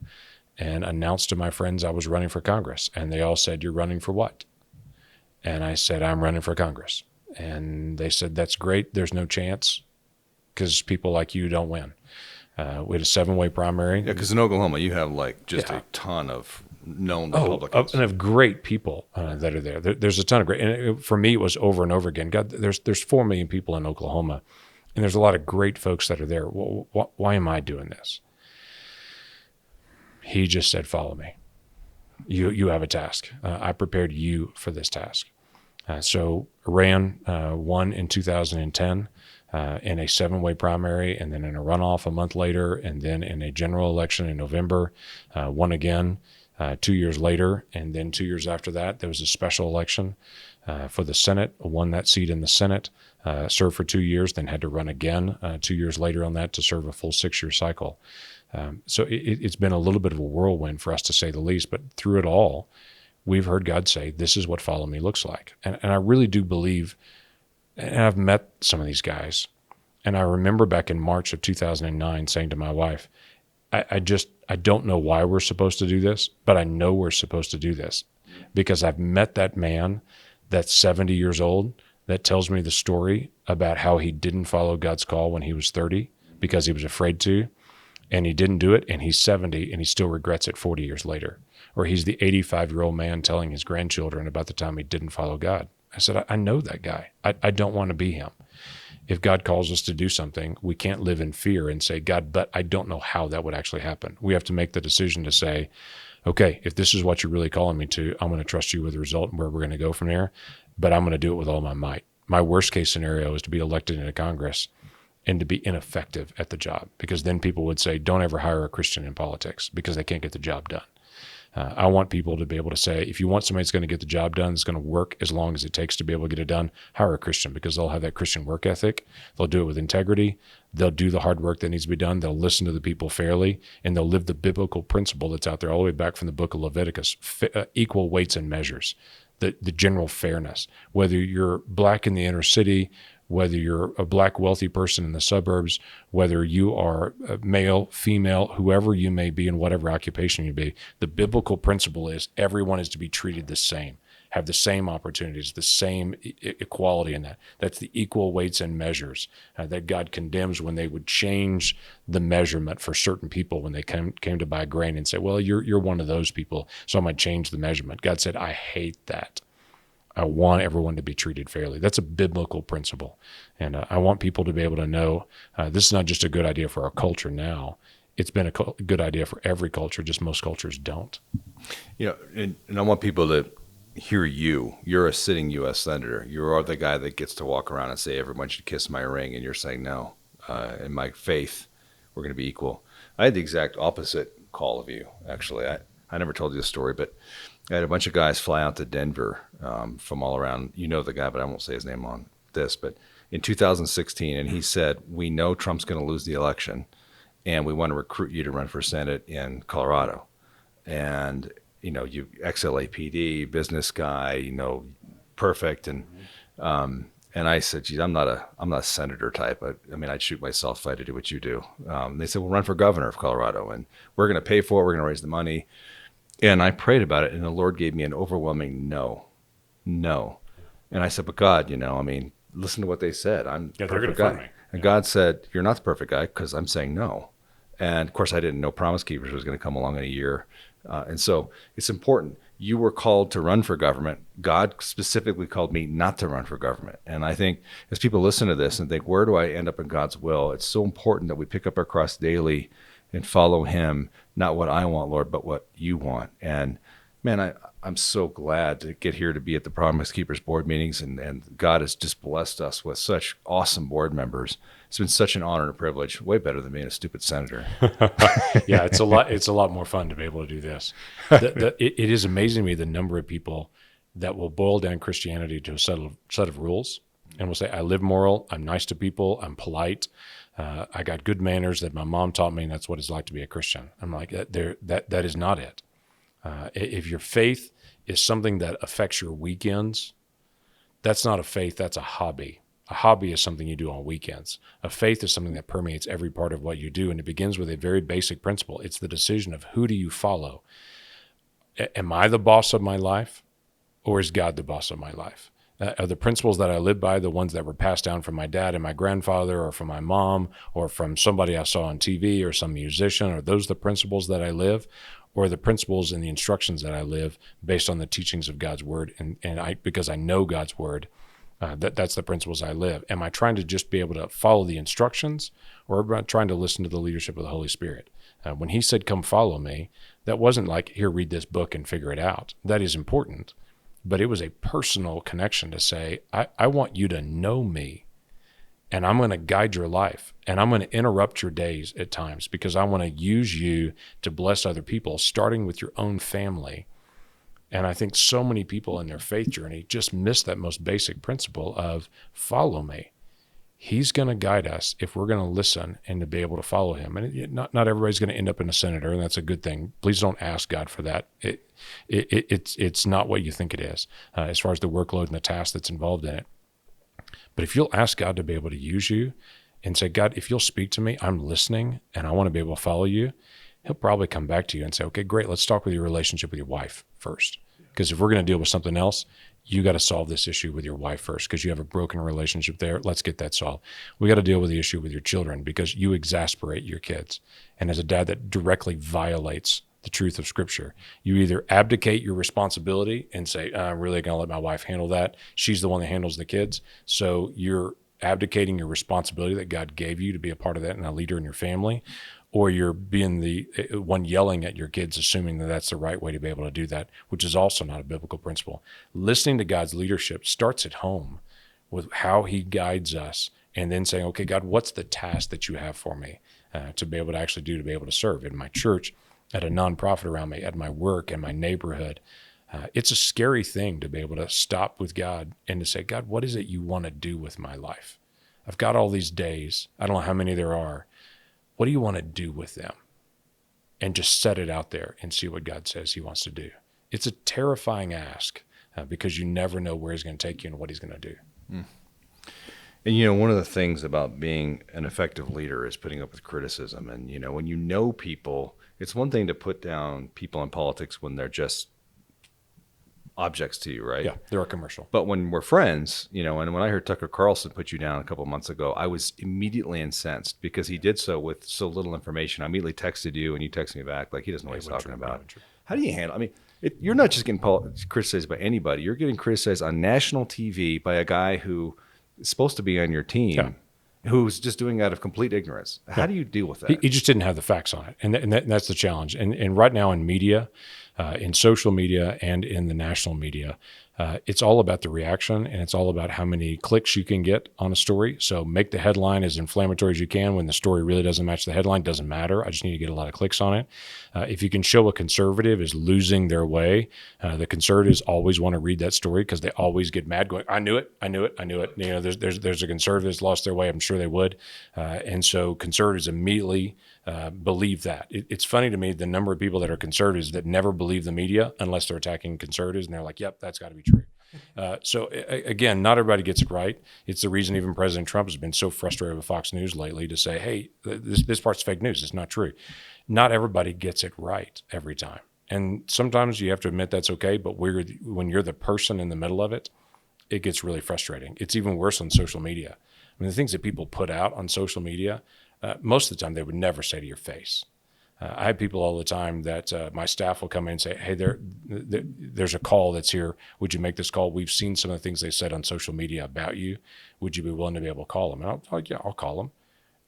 S3: and announced to my friends I was running for Congress. And they all said, "You're running for what?" And I said, "I'm running for Congress." And they said, "That's great. There's no chance because people like you don't win." We had a 7-way primary.
S2: Yeah, because in Oklahoma, you have a ton of known Republicans.
S3: And of great people that are there. There's a ton of great, and for me, it was over and over again. God, there's 4 million people in Oklahoma, and there's a lot of great folks that are there. Why am I doing this? He just said, "Follow me. You have a task. I prepared you for this task." So ran, won in 2010 in a 7-way primary, and then in a runoff a month later, and then in a general election in November, won again 2 years later. And then 2 years after that, there was a special election for the Senate, won that seat in the Senate, served for 2 years, then had to run again 2 years later on that to serve a full 6-year cycle. So it's been a little bit of a whirlwind for us, to say the least, but through it all, we've heard God say, this is what follow me looks like. And I really do believe, and I've met some of these guys, and I remember back in March of 2009 saying to my wife, I don't know why we're supposed to do this, but I know we're supposed to do this because I've met that man that's 70 years old that tells me the story about how he didn't follow God's call when he was 30 because he was afraid to, and he didn't do it, and he's 70 and he still regrets it 40 years later. Or he's the 85-year-old man telling his grandchildren about the time he didn't follow God. I said, I know that guy. I don't want to be him. If God calls us to do something, we can't live in fear and say, "God, but I don't know how that would actually happen." We have to make the decision to say, okay, if this is what you're really calling me to, I'm going to trust you with the result and where we're going to go from there, but I'm going to do it with all my might. My worst case scenario is to be elected into Congress and to be ineffective at the job, because then people would say, don't ever hire a Christian in politics because they can't get the job done. I want people to be able to say, if you want somebody that's going to get the job done, that's going to work as long as it takes to be able to get it done, hire a Christian, because they'll have that Christian work ethic. They'll do it with integrity. They'll do the hard work that needs to be done. They'll listen to the people fairly, and they'll live the biblical principle that's out there all the way back from the book of Leviticus, equal weights and measures, the general fairness. Whether you're black in the inner city, whether you're a black wealthy person in the suburbs, whether you are a male, female, whoever you may be in whatever occupation you be, the biblical principle is everyone is to be treated the same, have the same opportunities, the same equality in that. That's the equal weights and measures that God condemns when they would change the measurement for certain people when they came to buy grain and say, well, you're one of those people, so I'm going to change the measurement. God said, I hate that. I want everyone to be treated fairly. That's a biblical principle. And I want people to be able to know this is not just a good idea for our culture now. It's been a good idea for every culture, just most cultures don't.
S2: And I want people to hear you. You're a sitting U.S. Senator. You are the guy that gets to walk around and say, everyone should kiss my ring. And you're saying, no, in my faith, we're going to be equal. I had the exact opposite call of you, actually. I never told you this story, but I had a bunch of guys fly out to Denver from all around. You know the guy, but I won't say his name on this. But in 2016, and he said, we know Trump's going to lose the election, and we want to recruit you to run for Senate in Colorado. And, you ex-LAPD, business guy, perfect. And I said, geez, I'm not a senator type. I'd shoot myself if I had to do what you do. They said, well, run for governor of Colorado, and we're going to pay for it. We're going to raise the money. And I prayed about it, and the Lord gave me an overwhelming no. And I said, but God, listen to what they said. I'm the perfect guy. And God said, you're not the perfect guy because I'm saying no. And of course, I didn't know Promise Keepers was going to come along in a year. And so it's important. You were called to run for government. God specifically called me not to run for government. And I think as people listen to this and think, where do I end up in God's will? It's so important that we pick up our cross daily and follow him, not what I want, Lord, but what you want. And man, I'm so glad to get here to be at the Promise Keepers board meetings, and God has just blessed us with such awesome board members. It's been such an honor and a privilege, way better than being a stupid senator.
S3: Yeah, it's a lot more fun to be able to do this. It is amazing to me the number of people that will boil down Christianity to a set of rules and will say, I live moral, I'm nice to people, I'm polite, I got good manners that my mom taught me, and that's what it's like to be a Christian. I'm like, that is not it. If your faith is something that affects your weekends, that's not a faith, that's a hobby. A hobby is something you do on weekends. A faith is something that permeates every part of what you do, and it begins with a very basic principle. It's the decision of who do you follow. Am I the boss of my life, or is God the boss of my life? Are the principles that I live by the ones that were passed down from my dad and my grandfather, or from my mom, or from somebody I saw on TV, or some musician? Are those the principles that I live? Or the principles and the instructions that I live based on the teachings of God's word, and because I know God's word, that's the principles I live. Am I trying to just be able to follow the instructions, or am I trying to listen to the leadership of the Holy Spirit? When he said, come follow me, that wasn't like, here, read this book and figure it out. That is important, but it was a personal connection to say, I want you to know me, and I'm going to guide your life, and I'm going to interrupt your days at times because I want to use you to bless other people, starting with your own family. And I think so many people in their faith journey just miss that most basic principle of follow me. He's going to guide us if we're going to listen and to be able to follow him. And not everybody's going to end up in a senator, and that's a good thing. Please don't ask God for that. It's not what you think it is as far as the workload and the task that's involved in it. But if you'll ask God to be able to use you and say, God, if you'll speak to me, I'm listening and I want to be able to follow you, he'll probably come back to you and say, okay, great, let's talk with your relationship with your wife first. Because if we're going to deal with something else, you got to solve this issue with your wife first because you have a broken relationship there. Let's get that solved. We got to deal with the issue with your children because you exasperate your kids. And as a dad, that directly violates the truth of Scripture. You either abdicate your responsibility and say, I'm really going to let my wife handle that. She's the one that handles the kids. So you're abdicating your responsibility that God gave you to be a part of that and a leader in your family. Or you're being the one yelling at your kids, assuming that that's the right way to be able to do that, which is also not a biblical principle. Listening to God's leadership starts at home with how he guides us, and then saying, okay, God, what's the task that you have for me to be able to actually do, to be able to serve in my church, at a nonprofit around me, at my work, in my neighborhood. It's a scary thing to be able to stop with God and to say, God, what is it you want to do with my life? I've got all these days. I don't know how many there are. What do you want to do with them? And just set it out there and see what God says he wants to do. It's a terrifying ask because you never know where he's going to take you and what he's going to do.
S2: And, one of the things about being an effective leader is putting up with criticism. And, when you know people, it's one thing to put down people in politics when they're just objects to you, right?
S3: Yeah, they're a commercial.
S2: But when we're friends, and when I heard Tucker Carlson put you down a couple of months ago, I was immediately incensed because he did so with so little information. I immediately texted you and you texted me back like he doesn't know what he's talking about. How do you handle? You're not just getting criticized by anybody. You're getting criticized on national TV by a guy who is supposed to be on your team, who's just doing it out of complete ignorance. How do you deal with that?
S3: He just didn't have the facts on it, and that's the challenge. And right now in media, in social media and in the national media. It's all about the reaction, and it's all about how many clicks you can get on a story. So make the headline as inflammatory as you can. When the story really doesn't match the headline, doesn't matter. I just need to get a lot of clicks on it. If you can show a conservative is losing their way, the conservatives always want to read that story because they always get mad going, I knew it. There's a conservative that's lost their way. I'm sure they would. And so conservatives immediately believe that. It's funny to me, the number of people that are conservatives that never believe the media unless they're attacking conservatives, and they're like, yep, that's got to be true. So again, not everybody gets it right. It's the reason even President Trump has been so frustrated with Fox News lately to say, hey, this part's fake news. It's not true. Not everybody gets it right every time. And sometimes you have to admit that's okay, but when you're the person in the middle of it, it gets really frustrating. It's even worse on social media. I mean, the things that people put out on social media, most of the time they would never say to your face. I have people all the time that my staff will come in and say, hey, there's a call that's here. Would you make this call? We've seen some of the things they said on social media about you. Would you be willing to be able to call them? And I'm like, yeah, I'll call them.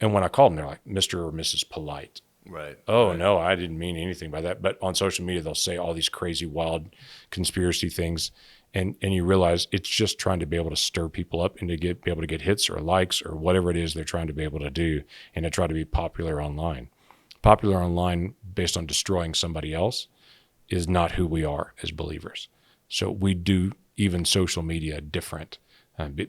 S3: And when I call them, they're like, Mr. or Mrs. Polite.
S2: Right.
S3: Oh,
S2: right.
S3: No, I didn't mean anything by that. But on social media, they'll say all these crazy, wild conspiracy things. And you realize it's just trying to be able to stir people up and to be able to get hits or likes or whatever it is they're trying to be able to do and to try to be popular online. Popular online based on destroying somebody else is not who we are as believers. So we do even social media different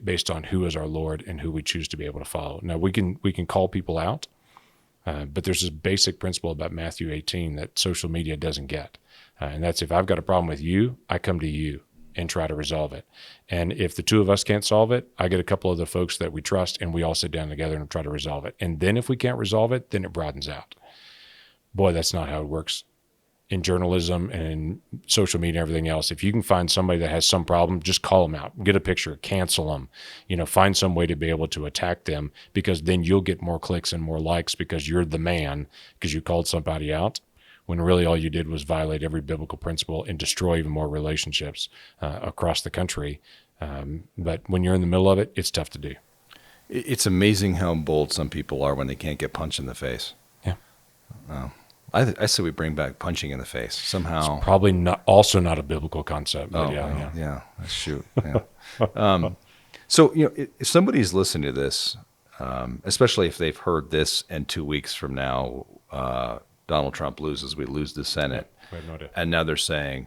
S3: based on who is our Lord and who we choose to be able to follow. Now we can call people out, but there's this basic principle about Matthew 18 that social media doesn't get. And that's if I've got a problem with you, I come to you and try to resolve it. And if the two of us can't solve it, I get a couple of the folks that we trust and we all sit down together and try to resolve it. And then if we can't resolve it, then it broadens out. Boy, that's not how it works in journalism and in social media and everything else. If you can find somebody that has some problem, just call them out, get a picture, cancel them, find some way to be able to attack them, because then you'll get more clicks and more likes because you're the man, because you called somebody out, when really all you did was violate every biblical principle and destroy even more relationships across the country. But when you're in the middle of it, it's tough to do.
S2: It's amazing how bold some people are when they can't get punched in the face.
S3: Yeah.
S2: I say we bring back punching in the face somehow.
S3: It's probably not a biblical concept. But
S2: yeah. Shoot. Yeah. So if somebody's listening to this, especially if they've heard this, and 2 weeks from now, Donald Trump loses, we lose the Senate,
S3: we have no idea.
S2: And now they're saying,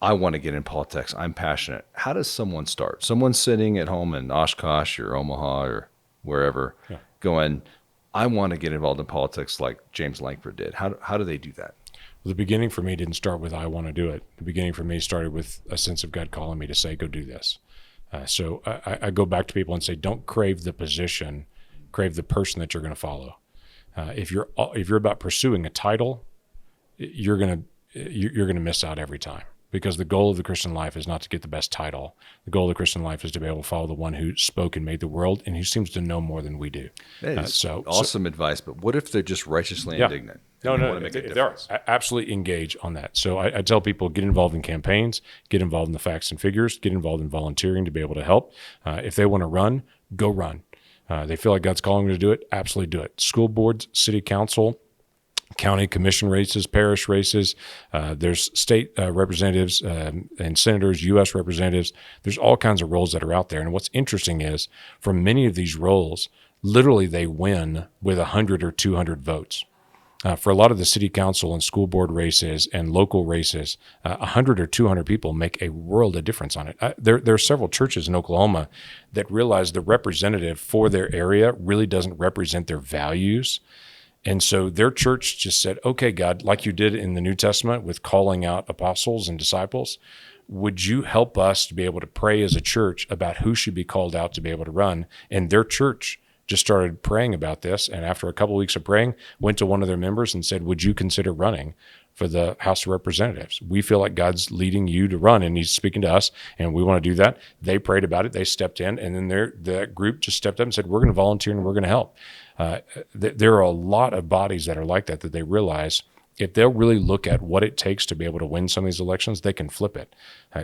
S2: I want to get in politics. I'm passionate. How does someone start? Someone sitting at home in Oshkosh or Omaha or wherever, going, I want to get involved in politics like James Lankford did. How do they do that?
S3: Well, the beginning for me didn't start with I want to do it. The beginning for me started with a sense of God calling me to say, go do this. So I go back to people and say, don't crave the position, crave the person that you're going to follow. If you're about pursuing a title, you're going to miss out every time. Because the goal of the Christian life is not to get the best title. The goal of the Christian life is to be able to follow the one who spoke and made the world and who seems to know more than we do.
S2: That is awesome advice, but what if they're just righteously indignant?
S3: No, they are. Absolutely engage on that. So I tell people, get involved in campaigns, get involved in the facts and figures, get involved in volunteering to be able to help. If they want to run, go run. They feel like God's calling them to do it, absolutely do it. School boards, city council, county commission races, parish races, there's state representatives and senators, U.S. representatives. There's all kinds of roles that are out there. And what's interesting is, for many of these roles, literally they win with 100 or 200 votes. For a lot of the city council and school board races and local races, 100 or 200 people make a world of difference on it. There are several churches in Oklahoma that realize the representative for their area really doesn't represent their values. And so their church just said, okay, God, like you did in the New Testament with calling out apostles and disciples, would you help us to be able to pray as a church about who should be called out to be able to run? And their church just started praying about this. And after a couple of weeks of praying, went to one of their members and said, would you consider running for the House of Representatives? We feel like God's leading you to run and he's speaking to us and we want to do that. They prayed about it. They stepped in, and then that group just stepped up and said, we're going to volunteer and we're going to help. There are a lot of bodies that are like that they realize if they'll really look at what it takes to be able to win some of these elections, they can flip it.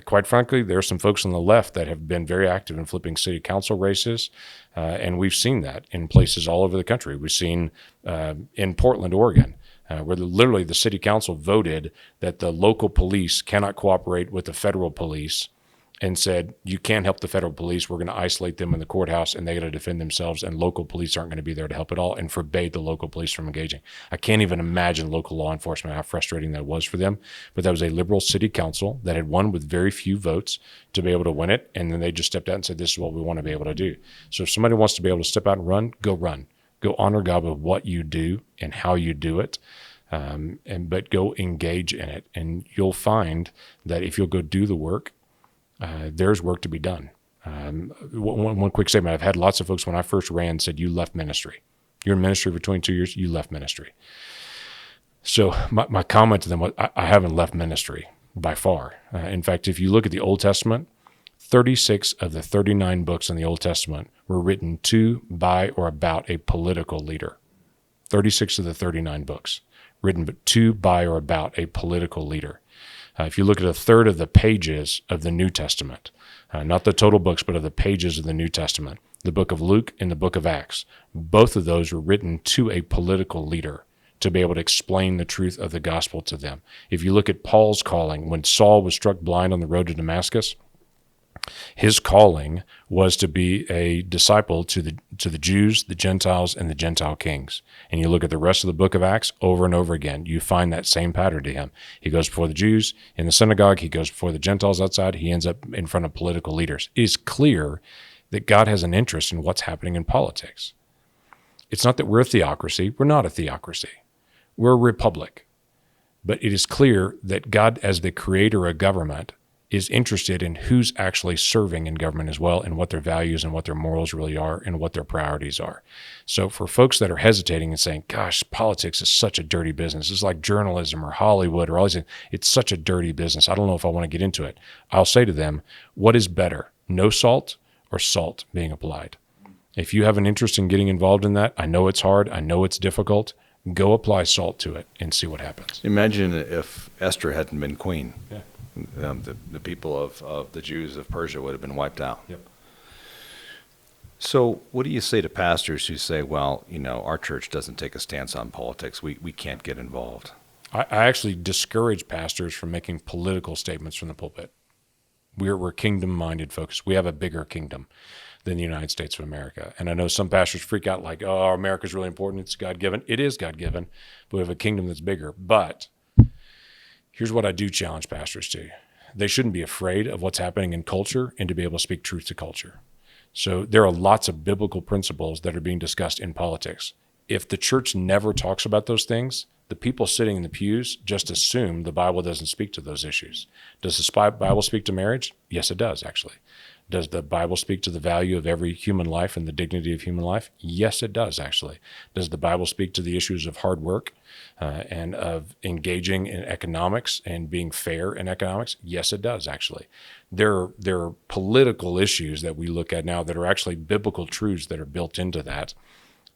S3: Quite frankly, there are some folks on the left that have been very active in flipping city council races, and we've seen that in places all over the country. We've seen in Portland, Oregon, where literally the city council voted that the local police cannot cooperate with the federal police, and said, you can't help the federal police. We're going to isolate them in the courthouse, and they got to defend themselves, and local police aren't going to be there to help at all, and forbade the local police from engaging. I can't even imagine local law enforcement, how frustrating that was for them. But that was a liberal city council that had won with very few votes to be able to win it, and then they just stepped out and said, this is what we want to be able to do. So if somebody wants to be able to step out and run. Go honor God with what you do and how you do it. But go engage in it. And you'll find that if you'll go do the work, there's work to be done. One quick statement. I've had lots of folks when I first ran said, you left ministry. You're in ministry for 22 years. You left ministry. So my comment to them was, I haven't left ministry by far. In fact, if you look at the Old Testament, 36 of the 39 books in the Old Testament were written to, by, or about a political leader. 36 of the 39 books written to, by, or about a political leader. If you look at a third of the pages of the New Testament, not the total books, but of the pages of the New Testament, the book of Luke and the book of Acts, both of those were written to a political leader to be able to explain the truth of the gospel to them. If you look at Paul's calling, when Saul was struck blind on the road to Damascus, his calling was to be a disciple to the Jews, the Gentiles, and the Gentile kings. And you look at the rest of the book of Acts over and over again, you find that same pattern to him. He goes before the Jews in the synagogue. He goes before the Gentiles outside. He ends up in front of political leaders. It is clear that God has an interest in what's happening in politics. It's not that we're a theocracy. We're not a theocracy. We're a republic. But it is clear that God, as the creator of government, is interested in who's actually serving in government as well, and what their values and what their morals really are and what their priorities are. So for folks that are hesitating and saying, gosh, politics is such a dirty business. It's like journalism or Hollywood or all these things. It's such a dirty business. I don't know if I want to get into it. I'll say to them, what is better, no salt or salt being applied? If you have an interest in getting involved in that, I know it's hard. I know it's difficult. Go apply salt to it and see what happens.
S2: Imagine if Esther hadn't been queen.
S3: Yeah.
S2: The people of the Jews of Persia would have been wiped out.
S3: Yep.
S2: So what do you say to pastors who say, well, our church doesn't take a stance on politics. We can't get involved?
S3: I actually discourage pastors from making political statements from the pulpit. We're kingdom-minded folks. We have a bigger kingdom than the United States of America. And I know some pastors freak out like, oh, America's really important. It's God-given. It is God-given, but we have a kingdom that's bigger. But here's what I do challenge pastors to. They shouldn't be afraid of what's happening in culture and to be able to speak truth to culture. So there are lots of biblical principles that are being discussed in politics. If the church never talks about those things, the people sitting in the pews just assume the Bible doesn't speak to those issues. Does the Bible speak to marriage? Yes, it does, actually. Does the Bible speak to the value of every human life and the dignity of human life? Yes, it does, actually. Does the Bible speak to the issues of hard work and of engaging in economics and being fair in economics? Yes, it does, actually. There are political issues that we look at now that are actually biblical truths that are built into that.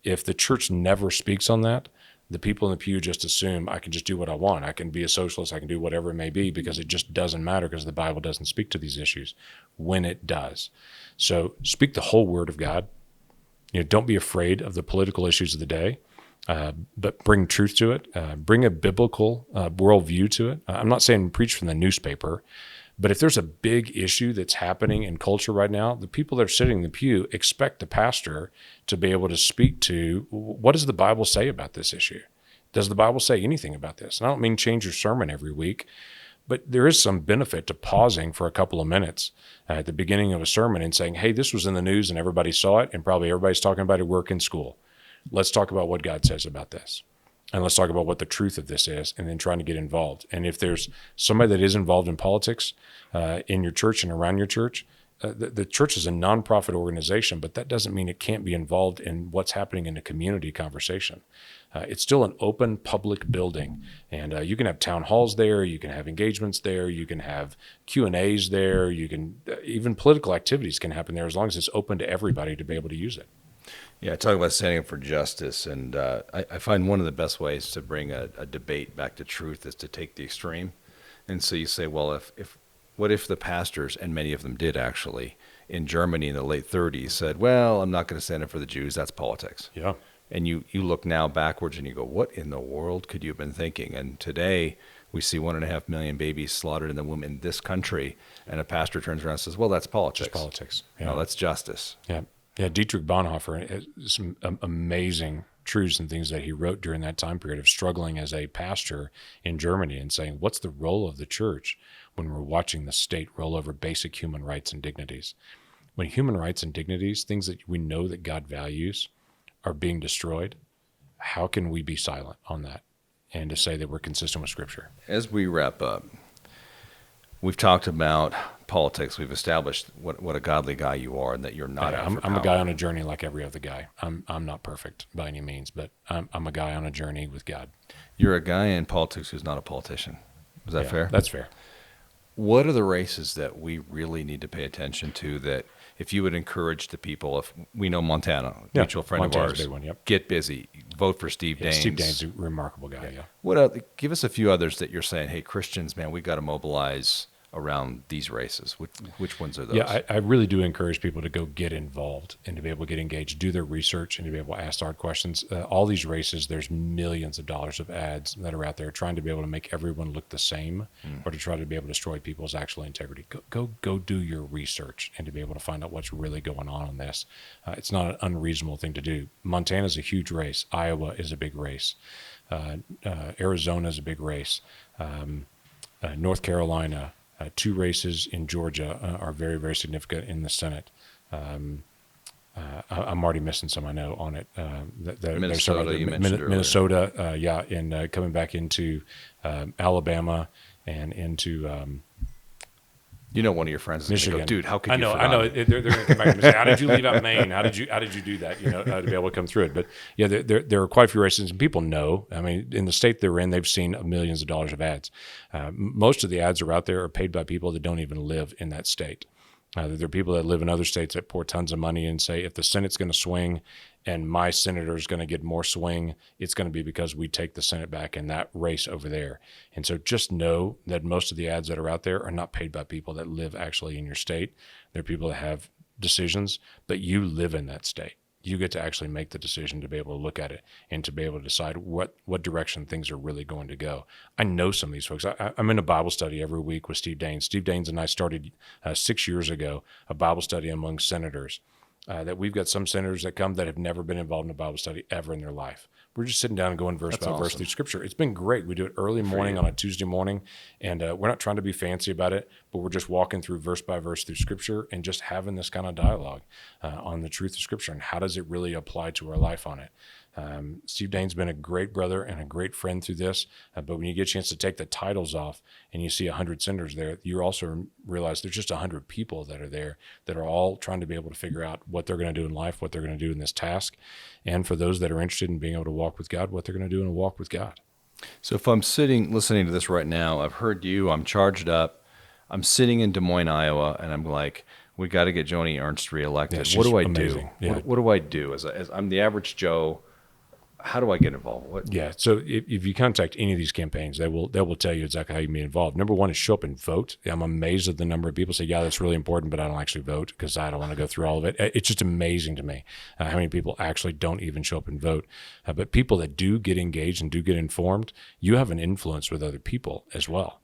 S3: If the church never speaks on that, the people in the pew just assume I can just do what I want. I can be a socialist. I can do whatever it may be because it just doesn't matter because the Bible doesn't speak to these issues when it does. So speak the whole word of God. Don't be afraid of the political issues of the day, but bring truth to it. Bring a biblical worldview to it. I'm not saying preach from the newspaper, but if there's a big issue that's happening in culture right now, the people that are sitting in the pew expect the pastor to be able to speak to, what does the Bible say about this issue? Does the Bible say anything about this? And I don't mean change your sermon every week, but there is some benefit to pausing for a couple of minutes at the beginning of a sermon and saying, hey, this was in the news and everybody saw it, and probably everybody's talking about it at work and school. Let's talk about what God says about this. And let's talk about what the truth of this is, and then trying to get involved. And if there's somebody that is involved in politics in your church and around your church, the church is a nonprofit organization, but that doesn't mean it can't be involved in what's happening in a community conversation. It's still an open public building, and you can have town halls there, you can have engagements there, you can have Q&As there, you can even political activities can happen there as long as it's open to everybody to be able to use it.
S2: Yeah, talking about standing up for justice, and I find one of the best ways to bring a debate back to truth is to take the extreme. And so you say, well, what if the pastors, and many of them did actually, in Germany in the late 30s said, well, I'm not going to stand up for the Jews, that's politics.
S3: Yeah.
S2: And you look now backwards and you go, what in the world could you have been thinking? And today we see 1.5 million babies slaughtered in the womb in this country. And a pastor turns around and says, well, that's politics.
S3: Just politics. Yeah.
S2: No, that's justice.
S3: Yeah. Yeah. Dietrich Bonhoeffer has some amazing truths and things that he wrote during that time period of struggling as a pastor in Germany and saying, what's the role of the church when we're watching the state roll over basic human rights and dignities? When human rights and dignities, things that we know that God values, are being destroyed, how can we be silent on that and to say that we're consistent with Scripture?
S2: As we wrap up, we've talked about politics. We've established what a godly guy you are and that you're not out for
S3: I'm a
S2: power.
S3: guy on a journey like every other guy. I'm not perfect by any means, but I'm a guy on a journey with God.
S2: You're a guy in politics who's not a politician. Is that fair?
S3: That's fair.
S2: What are the races that we really need to pay attention to that if you would encourage the people, if we know Montana, mutual friend
S3: Montana's
S2: of
S3: a
S2: ours,
S3: big one, yep.
S2: get busy, vote for Steve Daines.
S3: Steve Daines is a remarkable guy, yeah.
S2: What give us a few others that you're saying, hey, Christians, man, we got to mobilize around these races. Which ones are those?
S3: Yeah, I really do encourage people to go get involved and to be able to get engaged, do their research, and to be able to ask hard questions. All these races, there's millions of dollars of ads that are out there trying to be able to make everyone look the same or to try to be able to destroy people's actual integrity. Go do your research and to be able to find out what's really going on this. It's not an unreasonable thing to do. Montana's a huge race. Iowa is a big race. Arizona is a big race. North Carolina, 2 races in Georgia are very, very significant in the Senate. I'm already missing some, I know, on it.
S2: Minnesota, you mentioned earlier.
S3: Minnesota, and coming back into Alabama and into
S2: one of your friends is
S3: Michigan.
S2: going to go, dude, how could you
S3: I know. They're going to come back and say, how did you leave out Maine? How did you do that? To be able to come through it. But yeah, there are quite a few races, and people know. I mean, in the state they're in, they've seen millions of dollars of ads. Most of the ads are out there are paid by people that don't even live in that state. There are people that live in other states that pour tons of money and say, if the Senate's going to swing and my senator is going to get more swing, it's going to be because we take the Senate back in that race over there. And so just know that most of the ads that are out there are not paid by people that live actually in your state. They're people that have decisions, but you live in that state. You get to actually make the decision to be able to look at it and to be able to decide what direction things are really going to go. I know some of these folks. I'm in a Bible study every week with Steve Daines. Steve Daines and I started 6 years ago a Bible study among senators. That we've got some senators that come that have never been involved in a Bible study ever in their life. We're just sitting down and going verse by verse through Scripture. It's been great. We do it early morning on a Tuesday morning, and we're not trying to be fancy about it, but we're just walking through verse by verse through Scripture and just having this kind of dialogue on the truth of Scripture and how does it really apply to our life on it. Steve Daines has been a great brother and a great friend through this, but when you get a chance to take the titles off and you see 100 senators there, you also realize there's just 100 people that are there that are all trying to be able to figure out what they're going to do in life, what they're going to do in this task, and for those that are interested in being able to walk with God, what they're going to do in a walk with God.
S2: So if I'm listening to this right now, I've heard you, I'm charged up, I'm sitting in Des Moines, Iowa, and I'm like, we got to get Joni Ernst reelected.
S3: Yeah,
S2: what do I
S3: amazing.
S2: do?
S3: Yeah.
S2: What do I do as I'm the average Joe? How do I get involved?
S3: Yeah, so if you contact any of these campaigns, they will tell you exactly how you can be involved. Number one is show up and vote. I'm amazed at the number of people say, yeah, that's really important, but I don't actually vote because I don't want to go through all of it. It's just amazing to me how many people actually don't even show up and vote. But people that do get engaged and do get informed, you have an influence with other people as well.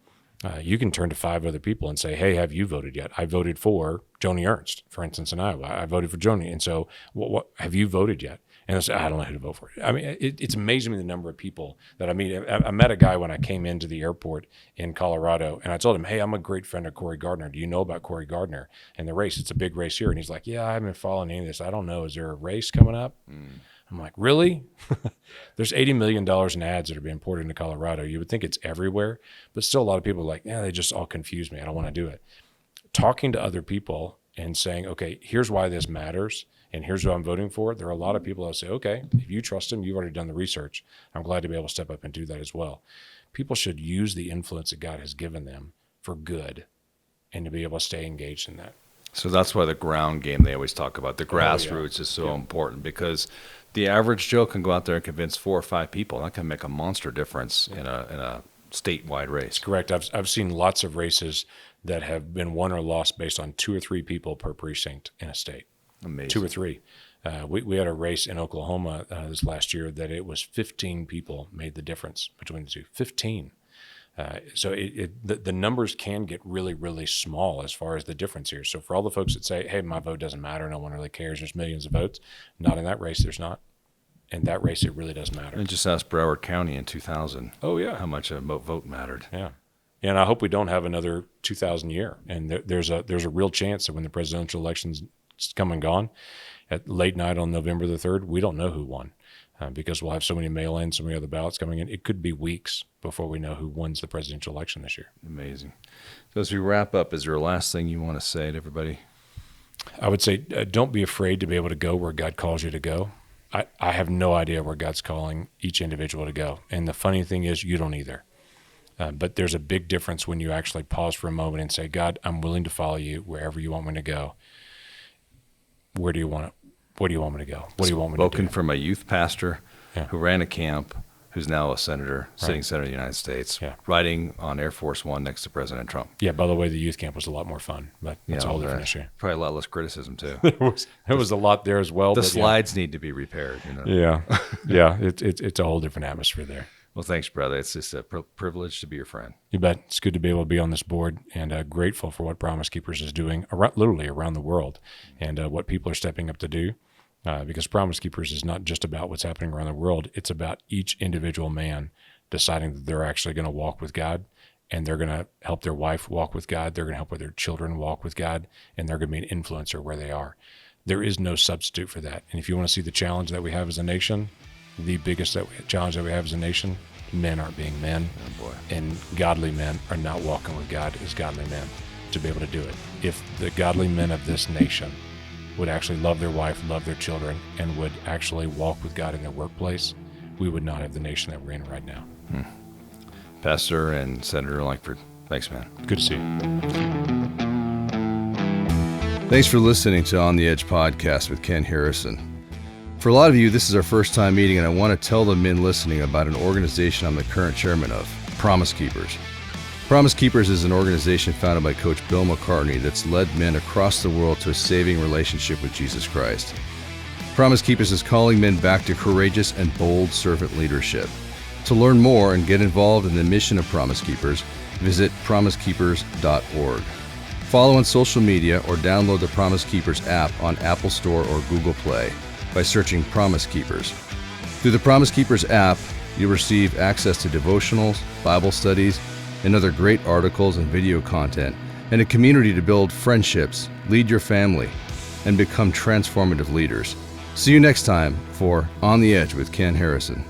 S3: You can turn to 5 other people and say, hey, have you voted yet? I voted for Joni Ernst, for instance, in Iowa. I voted for Joni. And so what have you voted yet? And I said, I don't know who to vote for. I mean, it's amazing the number of people that I meet. I met a guy when I came into the airport in Colorado, and I told him, hey, I'm a great friend of Cory Gardner. Do you know about Cory Gardner and the race? It's a big race here. And he's like, yeah, I haven't been following any of this. I don't know. Is there a race coming up? I'm like, really? There's $80 million in ads that are being poured into Colorado. You would think it's everywhere, but still a lot of people are like, yeah, they just all confuse me. I don't want to do it. Talking to other people and saying, okay, here's why this matters, and here's who I'm voting for. There are a lot of people that say, okay, if you trust him, you've already done the research. I'm glad to be able to step up and do that as well. People should use the influence that God has given them for good and to be able to stay engaged in that.
S2: So that's why the ground game they always talk about, the grassroots is so important, because the average Joe can go out there and convince 4 or 5 people. That can make a monster difference in a statewide race.
S3: Correct. I've seen lots of races that have been won or lost based on 2 or 3 people per precinct in a state.
S2: Amazing.
S3: 2 or 3. We had a race in Oklahoma this last year that it was 15 people made the difference between the two. 15. So the numbers can get really, really small as far as the difference here. So for all the folks that say, hey, my vote doesn't matter, no one really cares, there's millions of votes, not in that race, there's not. In that race, it really does matter.
S2: And just ask Broward County in 2000.
S3: Oh, yeah.
S2: How much a vote mattered.
S3: Yeah. And I hope we don't have another 2000 year. And there's a real chance that when the presidential election's come and gone, at late night on November the 3rd, we don't know who won. Because we'll have so many mail-ins, so many other ballots coming in. It could be weeks before we know who wins the presidential election this year.
S2: Amazing. So as we wrap up, is there a last thing you want to say to everybody?
S3: I would say don't be afraid to be able to go where God calls you to go. I have no idea where God's calling each individual to go. And the funny thing is, you don't either. But there's a big difference when you actually pause for a moment and say, God, I'm willing to follow you wherever you want me to go. Where do you want me to go? What do you want me to do?
S2: Spoken from a youth pastor who ran a camp, who's now a senator, sitting senator of the United States, riding on Air Force One next to President Trump.
S3: Yeah, by the way, the youth camp was a lot more fun, but that's a whole different issue.
S2: Probably a lot less criticism, too.
S3: There was a lot there as well.
S2: The slides need to be repaired.
S3: Yeah, yeah, it's a whole different atmosphere there.
S2: Well, thanks, brother. It's just a privilege to be your friend.
S3: You bet. It's good to be able to be on this board, and grateful for what Promise Keepers is doing literally around the world, and what people are stepping up to do. Because Promise Keepers is not just about what's happening around the world. It's about each individual man deciding that they're actually going to walk with God, and they're going to help their wife walk with God. They're going to help their children walk with God, and they're going to be an influencer where they are. There is no substitute for that. And if you want to see the challenge that we have as a nation, the biggest challenge that we have as a nation, men aren't being men, and godly men are not walking with God as godly men to be able to do it. If the godly men of this nation would actually love their wife, love their children, and would actually walk with God in their workplace, we would not have the nation that we're in right now.
S2: Pastor and Senator Lankford, thanks, man.
S3: Good to see you.
S2: Thanks for listening to On the Edge podcast with Ken Harrison. For a lot of you, this is our first time meeting, and I want to tell the men listening about an organization I'm the current chairman of, Promise Keepers. Promise Keepers is an organization founded by Coach Bill McCartney that's led men across the world to a saving relationship with Jesus Christ. Promise Keepers is calling men back to courageous and bold servant leadership. To learn more and get involved in the mission of Promise Keepers, visit promisekeepers.org. Follow on social media or download the Promise Keepers app on Apple Store or Google Play by searching Promise Keepers. Through the Promise Keepers app, you'll receive access to devotionals, Bible studies, and other great articles and video content, and a community to build friendships, lead your family, and become transformative leaders. See you next time for On the Edge with Ken Harrison.